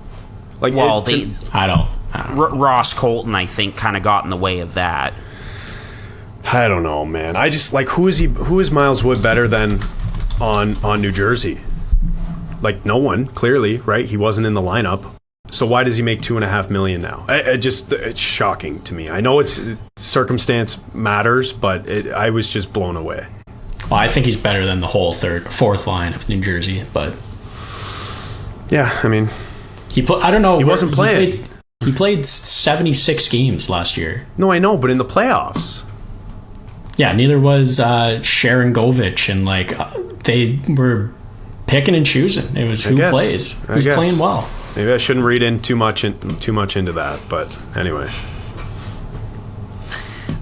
I don't. Ross Colton, I think, kind of got in the way of that. I don't know, man. I just like who is Miles Wood better than on New Jersey? Like no one, clearly, right? He wasn't in the lineup. So why does he make $2.5 million now? It's shocking to me. I know it's circumstance matters, but I was just blown away. Well, I think he's better than the whole fourth line of New Jersey, but yeah, I mean, I don't know. He wasn't playing. He played 76 games last year. No, I know, but in the playoffs. Yeah, neither was Sharon Govich, and they were picking and choosing. It was who plays, who's playing well. Maybe I shouldn't read in too much into that, but anyway.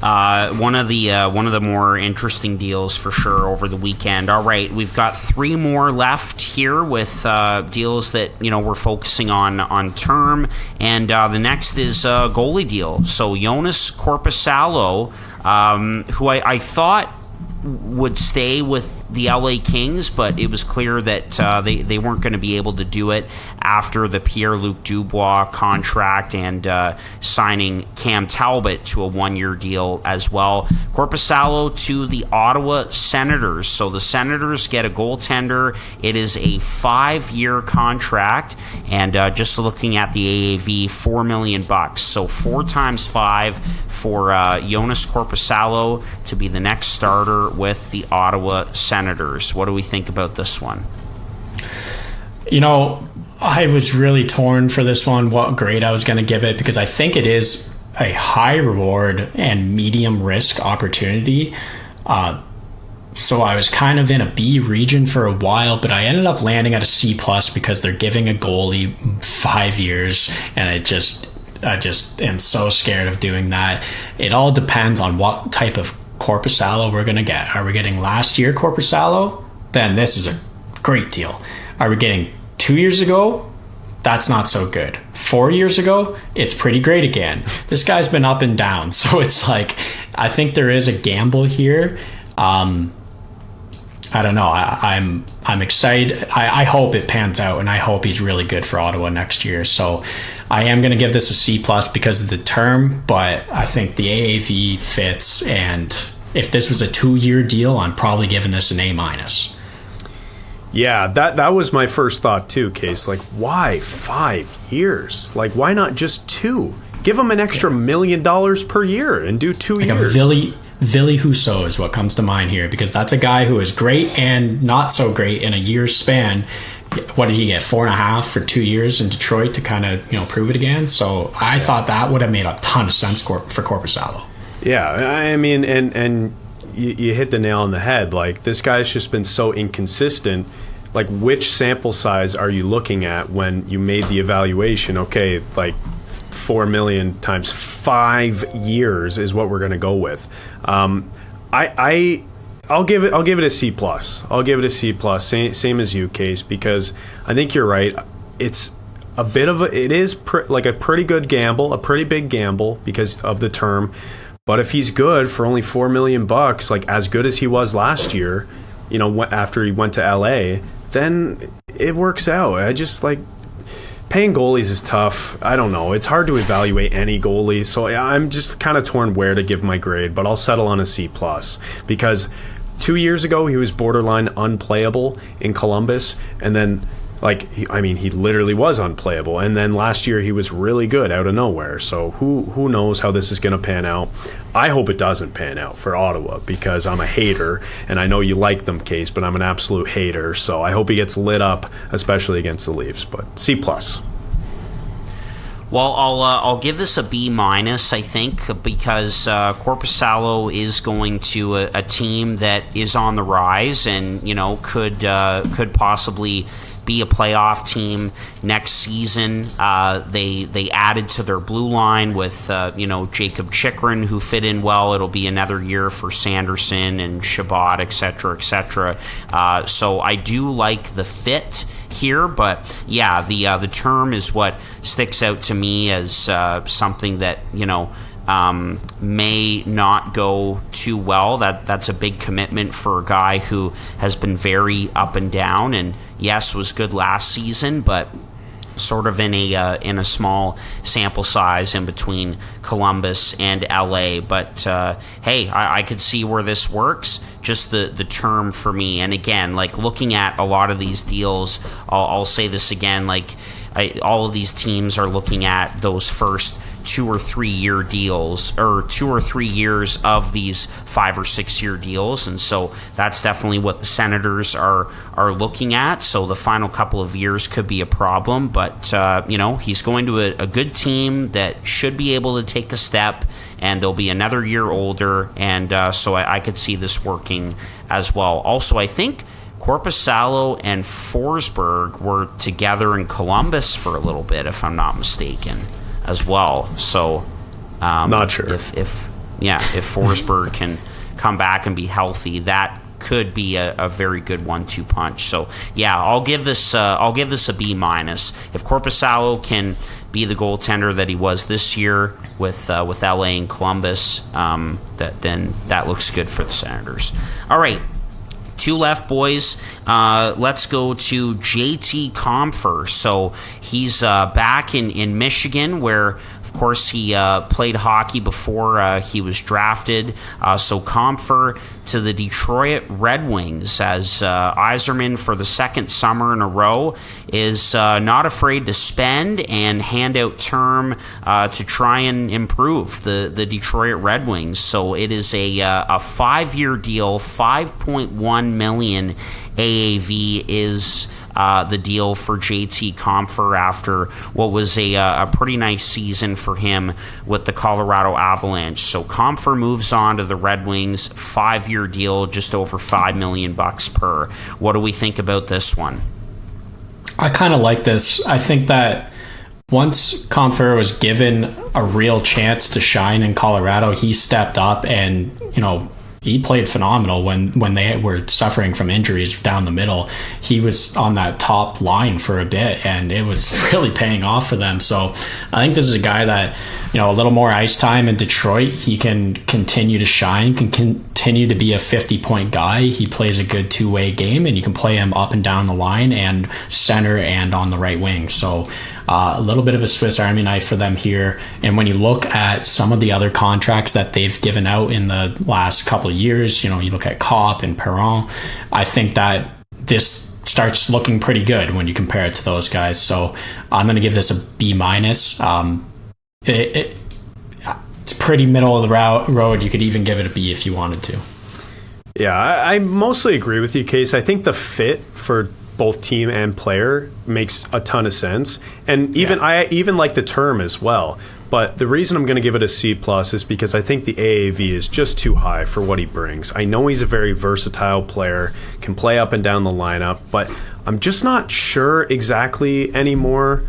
One of the more interesting deals for sure over the weekend. All right, we've got 3 more left here with deals that we're focusing on term, and the next is a goalie deal. So Joonas Korpisalo, who I thought would stay with the LA Kings, but it was clear that they weren't going to be able to do it after the Pierre-Luc Dubois contract and signing Cam Talbot to a 1-year deal as well. Korpisalo to the Ottawa Senators. So the Senators get a goaltender. It is a 5-year contract, and just looking at the AAV, $4 million. So 4 times 5 for Joonas Korpisalo to be the next starter with the Ottawa Senators. What do we think about this one? I was really torn for this one, what grade I was going to give it, because I think it is a high reward and medium risk opportunity. So I was kind of in a B region for a while, but I ended up landing at a C+ because they're giving a goalie 5 years, and I just am so scared of doing that. It all depends on what type of Korpisalo we're going to get. Are we getting last year Korpisalo? Then this is a great deal. Are we getting 2 years ago? That's not so good. 4 years ago? It's pretty great again. This guy's been up and down. So it's like, I think there is a gamble here. I don't know. I'm excited. I hope it pans out, and I hope he's really good for Ottawa next year. So I am going to give this a C+ because of the term, but I think the AAV fits, and if this was a 2-year deal, I'm probably giving this an A-. Yeah, that was my first thought too, Case. Like, why 5 years? Like, why not just 2? Give him an extra $1 million per year and do 2 years. Ville Husso is what comes to mind here, because that's a guy who is great and not so great in a year's span. What did he get? 4.5 for 2 years in Detroit to kind of prove it again. So I thought that would have made a ton of sense for Korpisalo. Yeah, I mean, and you hit the nail on the head. Like, this guy's just been so inconsistent. Like, which sample size are you looking at when you made the evaluation? Okay, like 4 million times 5 years is what we're going to go with. I'll give it a C+. I'll give it a C+. Same as you, Case, because I think you're right. It's a bit of it is like a pretty good gamble, a pretty big gamble because of the term. But if he's good for only $4 million, like as good as he was last year, after he went to LA, then it works out. I just like paying goalies is tough. I don't know. It's hard to evaluate any goalie. So I'm just kind of torn where to give my grade, but I'll settle on a C+ because 2 years ago he was borderline unplayable in Columbus, and then he literally was unplayable. And then last year he was really good out of nowhere. So who knows how this is going to pan out. I hope it doesn't pan out for Ottawa because I'm a hater, and I know you like them, Case, but I'm an absolute hater. So I hope he gets lit up, especially against the Leafs. But C+. Well, I'll give this a B-, I think, because Korpisalo is going to a team that is on the rise and could possibly be a playoff team next season. They added to their blue line with Jacob Chychrun, who fit in well. It'll be another year for Sanderson and Chabot, etc. So I do like the fit here, but yeah, the term is what sticks out to me as something that may not go too well. That's a big commitment for a guy who has been very up and down, and yes, was good last season, but sort of in a small sample size in between Columbus and LA. But hey, I could see where this works. Just the term for me, and again, like looking at a lot of these deals, I'll say this again, like all of these teams are looking at those first 2 or 3 year deals, or 2 or 3 years of these 5 or 6 year deals, and so that's definitely what the Senators are looking at. So the final couple of years could be a problem, but he's going to a good team that should be able to take a step, and they'll be another year older, and so I could see this working as well. Also, I think Korpisalo and Forsberg were together in Columbus for a little bit, if I'm not mistaken, as well. So, not sure if Forsberg can come back and be healthy, that could be a very good 1-2 punch. So, yeah, I'll give this a B-. If Korpisalo can be the goaltender that he was this year with LA and Columbus, then that looks good for the Senators. All right. 2 left, boys. Let's go to JT Compher. So he's back in Michigan, where, of course, he played hockey before he was drafted. So Compher to the Detroit Red Wings, as Yzerman, for the second summer in a row, is not afraid to spend and hand out term to try and improve the Detroit Red Wings. So it is a 5-year deal, $5.1 million AAV is the deal for JT Compher after what was a pretty nice season for him with the Colorado Avalanche. So Compher moves on to the Red Wings, 5-year deal, just over $5 million per. What do we think about this one? I kind of like this. I think that once Compher was given a real chance to shine in Colorado, he stepped up and, he played phenomenal when they were suffering from injuries down the middle. He was on that top line for a bit, and it was really paying off for them. So I think this is a guy that, a little more ice time in Detroit, he can continue to shine, can continue to be a 50-point guy. He plays a good two-way game, and you can play him up and down the line and center and on the right wing. So a little bit of a Swiss Army knife for them here. And when you look at some of the other contracts that they've given out in the last couple of years, you look at Kopp and Perron, I think that this starts looking pretty good when you compare it to those guys. So I'm going to give this a B-. It's pretty middle of the road. You could even give it a B if you wanted to. Yeah, I mostly agree with you, Case. I think the fit for both team and player makes a ton of sense, and I even like the term as well. But the reason I'm going to give it a C+ is because I think the AAV is just too high for what he brings. I know he's a very versatile player, can play up and down the lineup, but I'm just not sure exactly anymore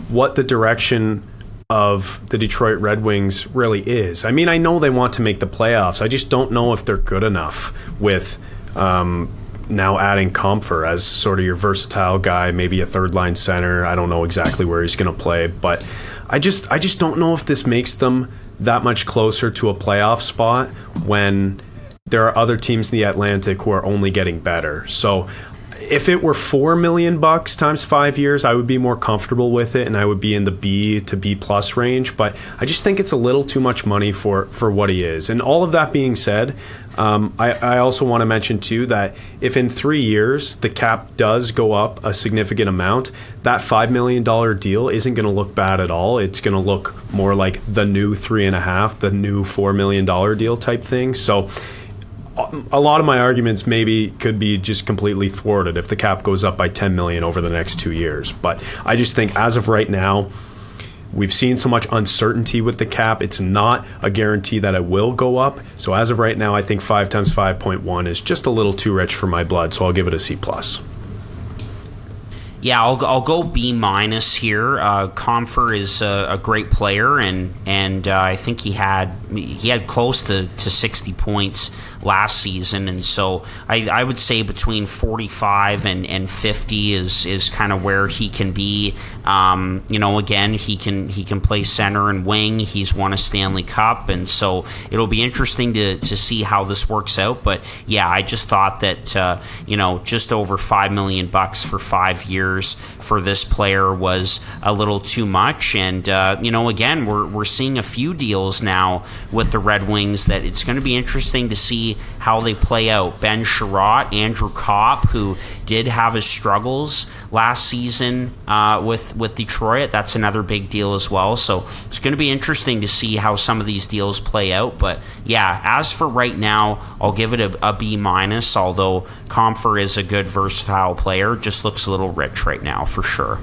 what the direction of the Detroit Red Wings really is. I mean, I know they want to make the playoffs. I just don't know if they're good enough with now adding Compher as sort of your versatile guy, maybe a third-line center. I don't know exactly where he's going to play, but I just don't know if this makes them that much closer to a playoff spot when there are other teams in the Atlantic who are only getting better. So if it were $4 million times 5 years, I would be more comfortable with it, and I would be in the B to B+ range. But I just think it's a little too much money for what he is. And all of that being said, I also want to mention too that if in 3 years the cap does go up a significant amount, that $5 million deal isn't going to look bad at all. It's going to look more like the new 3.5, the new $4 million deal type thing. So a lot of my arguments maybe could be just completely thwarted if the cap goes up by $10 million over the next 2 years. But I just think as of right now, we've seen so much uncertainty with the cap. It's not a guarantee that it will go up. So as of right now, I think 5 times 5.1 is just a little too rich for my blood. So I'll give it a C+. Yeah, I'll go B- here. Compher is a great player, and I think he had close to 60 points last season, and so I would say between 45 and 50 is kind of where he can be. Again, he can play center and wing. He's won a Stanley Cup, and so it'll be interesting to see how this works out. But yeah, I just thought that just over $5 million for 5 years years for this player was a little too much. And, again, we're seeing a few deals now with the Red Wings that it's going to be interesting to see how they play out. Ben Sherratt, Andrew Kopp, who did have his struggles last season with Detroit. That's another big deal as well. So it's going to be interesting to see how some of these deals play out. But yeah, as for right now, I'll give it a B-, although Compher is a good, versatile player. Just looks a little rich right now, for sure.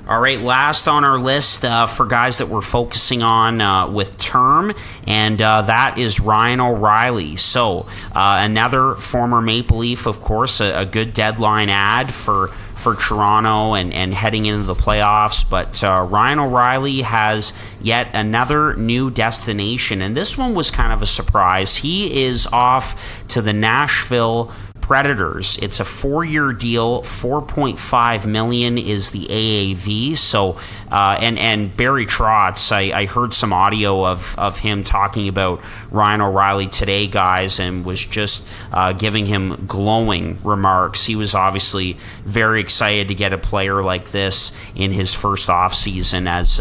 All right, last on our list for guys that we're focusing on with term, and that is Ryan O'Reilly. So another former Maple Leaf, of course, a good deadline ad for Toronto and heading into the playoffs. But Ryan O'Reilly has yet another new destination, and this one was kind of a surprise. He is off to the Nashville Predators. It's a 4-year deal. $4.5 million is the AAV. So, and Barry Trotz, I heard some audio of him talking about Ryan O'Reilly today, guys, and was just giving him glowing remarks. He was obviously very excited to get a player like this in his first offseason as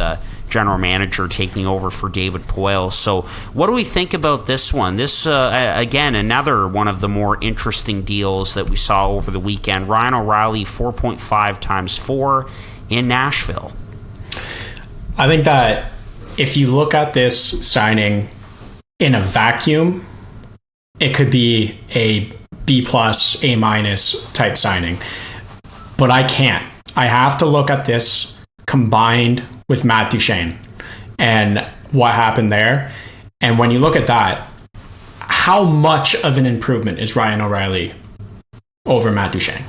general manager, taking over for David Poile. So what do we think about this one? This, again, another one of the more interesting deals that we saw over the weekend. Ryan O'Reilly, 4.5 times 4 in Nashville. I think that if you look at this signing in a vacuum, it could be a B+, A- type signing. But I can't. I have to look at this combined with Matt Duchene and what happened there. And when you look at that, how much of an improvement is Ryan O'Reilly over Matt Duchene?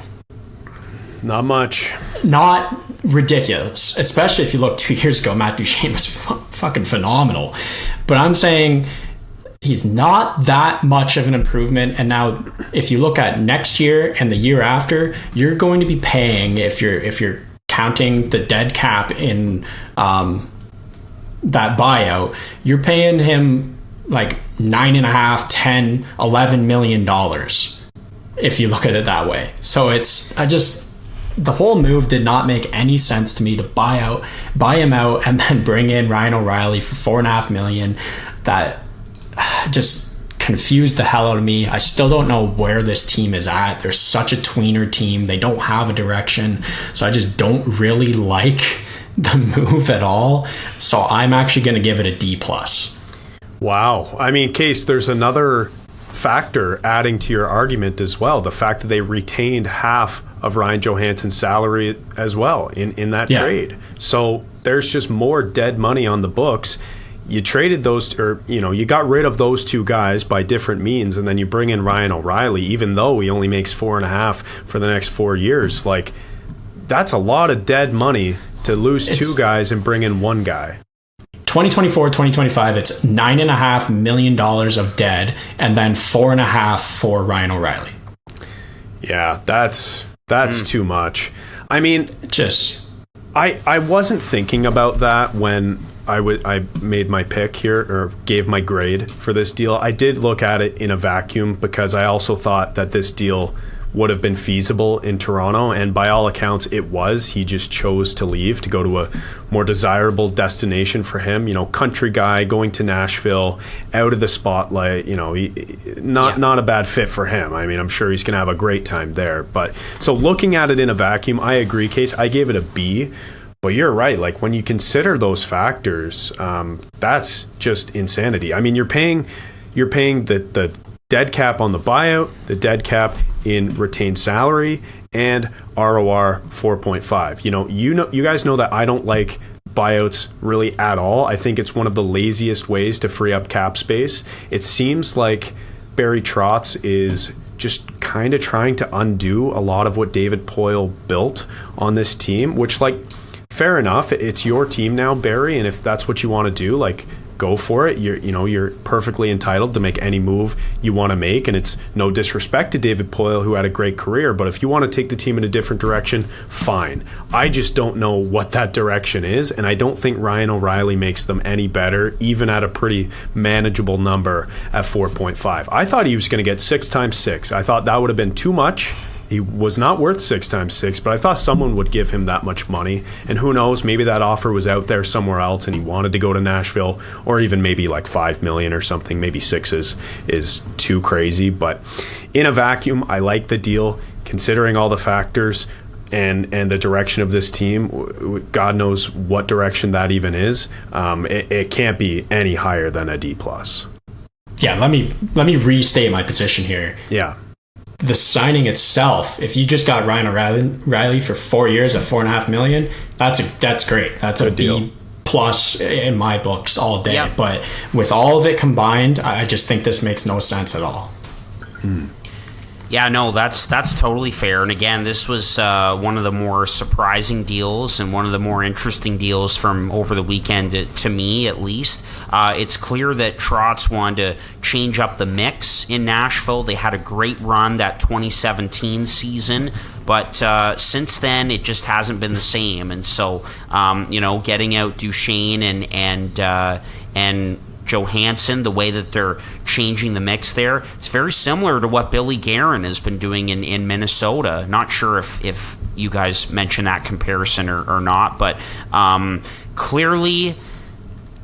Not much. Not ridiculous, especially if you look 2 years ago. Matt Duchene was fucking phenomenal. But I'm saying he's not that much of an improvement. And now if you look at next year and the year after, you're going to be paying, if you're counting the dead cap in that buyout, you're paying him like $9.5, $10, $11 million if you look at it that way. So the whole move did not make any sense to me to buy him out and then bring in Ryan O'Reilly for $4.5 million. That just confused the hell out of me. I still don't know where this team is at. They're such a tweener team. They don't have a direction. So I just don't really like the move at all. So I'm actually going to give it a D+. Wow. I mean, Case, there's another factor adding to your argument as well. The fact that they retained half of Ryan Johansson's salary as well in that trade. So there's just more dead money on the books. You traded those, or you got rid of those two guys by different means, and then you bring in Ryan O'Reilly, even though he only makes $4.5 for the next 4 years. Like, that's a lot of dead money to lose two guys and bring in one guy. 2024, 2025, it's $9.5 million of dead, and then $4.5 for Ryan O'Reilly. Yeah, that's too much. I mean, I wasn't thinking about that when I made my pick here, or gave my grade for this deal. I did look at it in a vacuum because I also thought that this deal would have been feasible in Toronto, and by all accounts it was. He just chose to leave to go to a more desirable destination for him. Country guy going to Nashville, out of the spotlight. Not a bad fit for him. I mean, I'm sure he's going to have a great time there. But so looking at it in a vacuum, I agree, Case. I gave it a B. But you're right. Like, when you consider those factors, that's just insanity. I mean, you're paying the dead cap on the buyout, the dead cap in retained salary, and ROR 4.5. You guys know that I don't like buyouts really at all. I think it's one of the laziest ways to free up cap space. It seems like Barry Trotz is just kind of trying to undo a lot of what David Poile built on this team, which, like, fair enough. It's your team now, Barry, and if that's what you want to do, like, go for it. You're perfectly entitled to make any move you want to make, and it's no disrespect to David Poile, who had a great career, but if you want to take the team in a different direction, fine. I just don't know what that direction is, and I don't think Ryan O'Reilly makes them any better, even at a pretty manageable number at 4.5. I thought he was going to get 6 times 6. I thought that would have been too much. He was not worth 6x6, but I thought someone would give him that much money. And who knows, maybe that offer was out there somewhere else and he wanted to go to Nashville, or even maybe like $5 million or something. Maybe 6 is too crazy. But in a vacuum, I like the deal, considering all the factors and the direction of this team. God knows what direction that even is. It can't be any higher than a D+. Yeah, let me restate my position here. Yeah. The signing itself, if you just got Ryan O'Reilly for 4 years at $4.5 million, that's great. That's a deal. B plus in my books all day. Yep. But with all of it combined, I just think this makes no sense at all. Yeah, no, that's totally fair. And again, this was one of the more surprising deals and one of the more interesting deals from over the weekend, to me at least. It's clear that Trotz wanted to change up the mix in Nashville. They had a great run that 2017 season, but since then it just hasn't been the same. And so, getting out Duchesne and Johansson, the way that they're changing the mix there, it's very similar to what Billy Guerin has been doing in Minnesota. Not sure if you guys mentioned that comparison or not, but clearly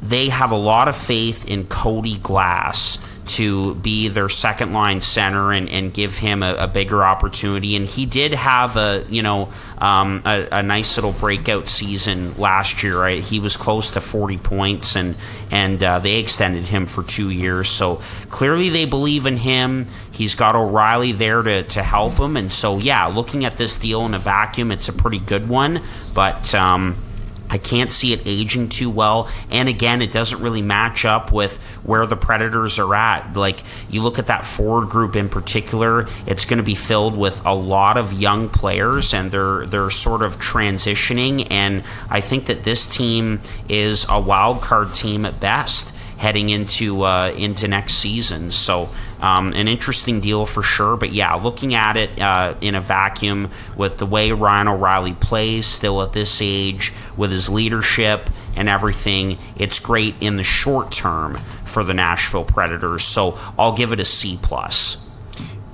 they have a lot of faith in Cody Glass to be their second line center and give him a bigger opportunity. And he did have a nice little breakout season last year. Right? He was close to 40 points, and they extended him for 2 years. So clearly they believe in him. He's got O'Reilly there to help him. And so, yeah, looking at this deal in a vacuum, it's a pretty good one. But I can't see it aging too well. And again, it doesn't really match up with where the Predators are at. Like, you look at that forward group in particular, it's going to be filled with a lot of young players, and they're sort of transitioning. And I think that this team is a wild card team at best heading into next season. So an interesting deal for sure. But yeah, looking at it in a vacuum with the way Ryan O'Reilly plays still at this age, with his leadership and everything, it's great in the short term for the Nashville Predators. So I'll give it a C+.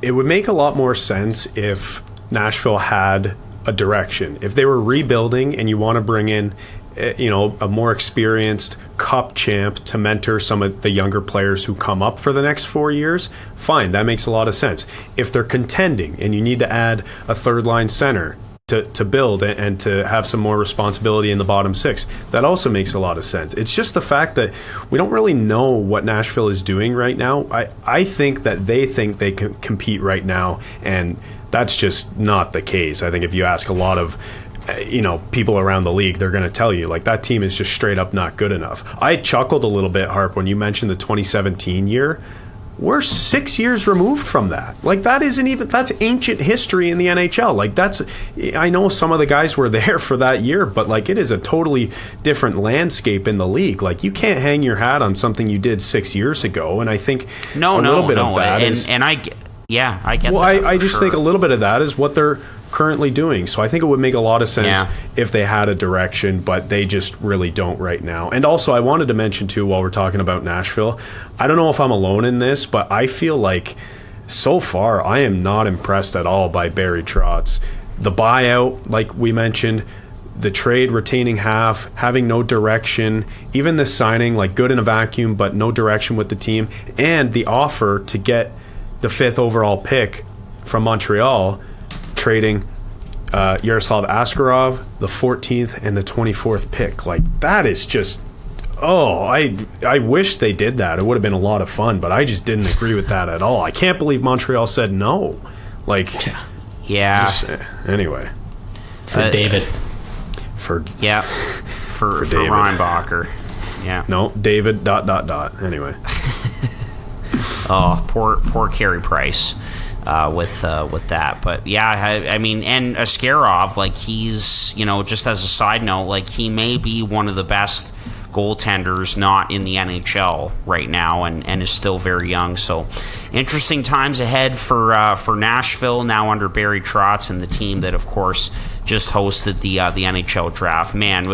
It would make a lot more sense if Nashville had a direction. If they were rebuilding and you want to bring in a more experienced cup champ to mentor some of the younger players who come up for the next 4 years, fine, that makes a lot of sense. If they're contending and you need to add a third line center to build and to have some more responsibility in the bottom six, that also makes a lot of sense. It's just the fact that we don't really know what Nashville is doing right now. I think that they think they can compete right now, and that's just not the case. I think if you ask a lot of people around the league, they're going to tell you, like, that team is just straight up not good enough. I chuckled a little bit, Harp, when you mentioned the 2017 year. We're 6 years removed from that. Like, that's ancient history in the NHL. Like, I know some of the guys were there for that year, but like, it is a totally different landscape in the league. Like, you can't hang your hat on something you did 6 years ago. And I think a little bit of that is, and I get well, that. I just think a little bit of that is what they're currently doing. So I think it would make a lot of sense if they had a direction, but they just really don't right now. And also, I wanted to mention too, while we're talking about Nashville, I don't know if I'm alone in this, but I feel like so far I am not impressed at all by Barry Trotz. The buyout, like we mentioned, the trade retaining half, having no direction, even the signing, like, good in a vacuum but no direction with the team, and the offer to get the 5th overall pick from Montreal, trading Yaroslav Askarov, the 14th and the 24th pick. Like, that is just, I wish they did that. It would have been a lot of fun, but I just didn't agree with that at all. I can't believe Montreal said no. Like, yeah. Anyway. For David. For David. Reinbacher. Yeah. No, David ... Anyway. Oh, poor Carey Price. With that, but yeah, I mean, and Askarov, like, he's, just as a side note, like, he may be one of the best goaltenders not in the NHL right now, and is still very young. So interesting times ahead for Nashville now under Barry Trotz, and the team that, of course, just hosted the NHL draft. Man,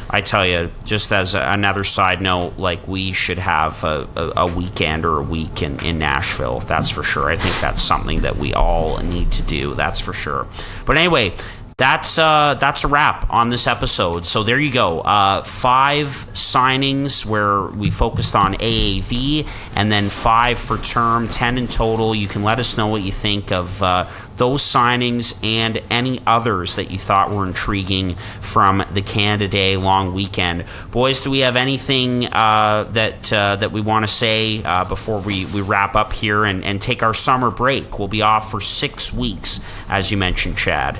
I tell you, just as another side note, like, we should have a weekend or a week in Nashville. That's for sure. I think that's something that we all need to do. That's for sure. But anyway, that's a wrap on this episode. So there you go. 5 signings where we focused on AAV, and then 5 for term, 10 in total. You can let us know what you think of those signings and any others that you thought were intriguing from the Canada Day long weekend. Boys, do we have anything that we want to say before we wrap up here and take our summer break? We'll be off for 6 weeks, as you mentioned, Chad.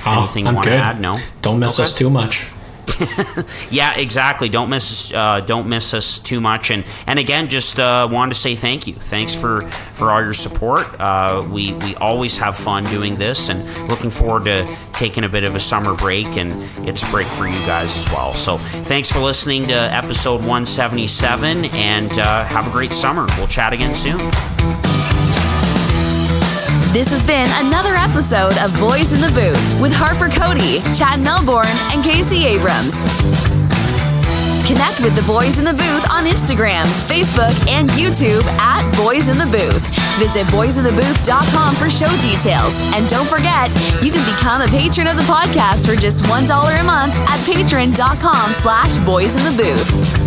Anything you want to add? No? Don't miss us too much. Yeah, exactly. Don't miss us too much. And again, just wanted to say thank you. Thanks for all your support. We always have fun doing this, and looking forward to taking a bit of a summer break, and it's a break for you guys as well. So thanks for listening to episode 177, and have a great summer. We'll chat again soon. This has been another episode of Boys in the Booth with Harper Cody, Chad Melbourne, and Casey Abrams. Connect with the Boys in the Booth on Instagram, Facebook, and YouTube at Boys in the Booth. Visit boysinthebooth.com for show details. And don't forget, you can become a patron of the podcast for just $1 a month at patreon.com/boysinthebooth.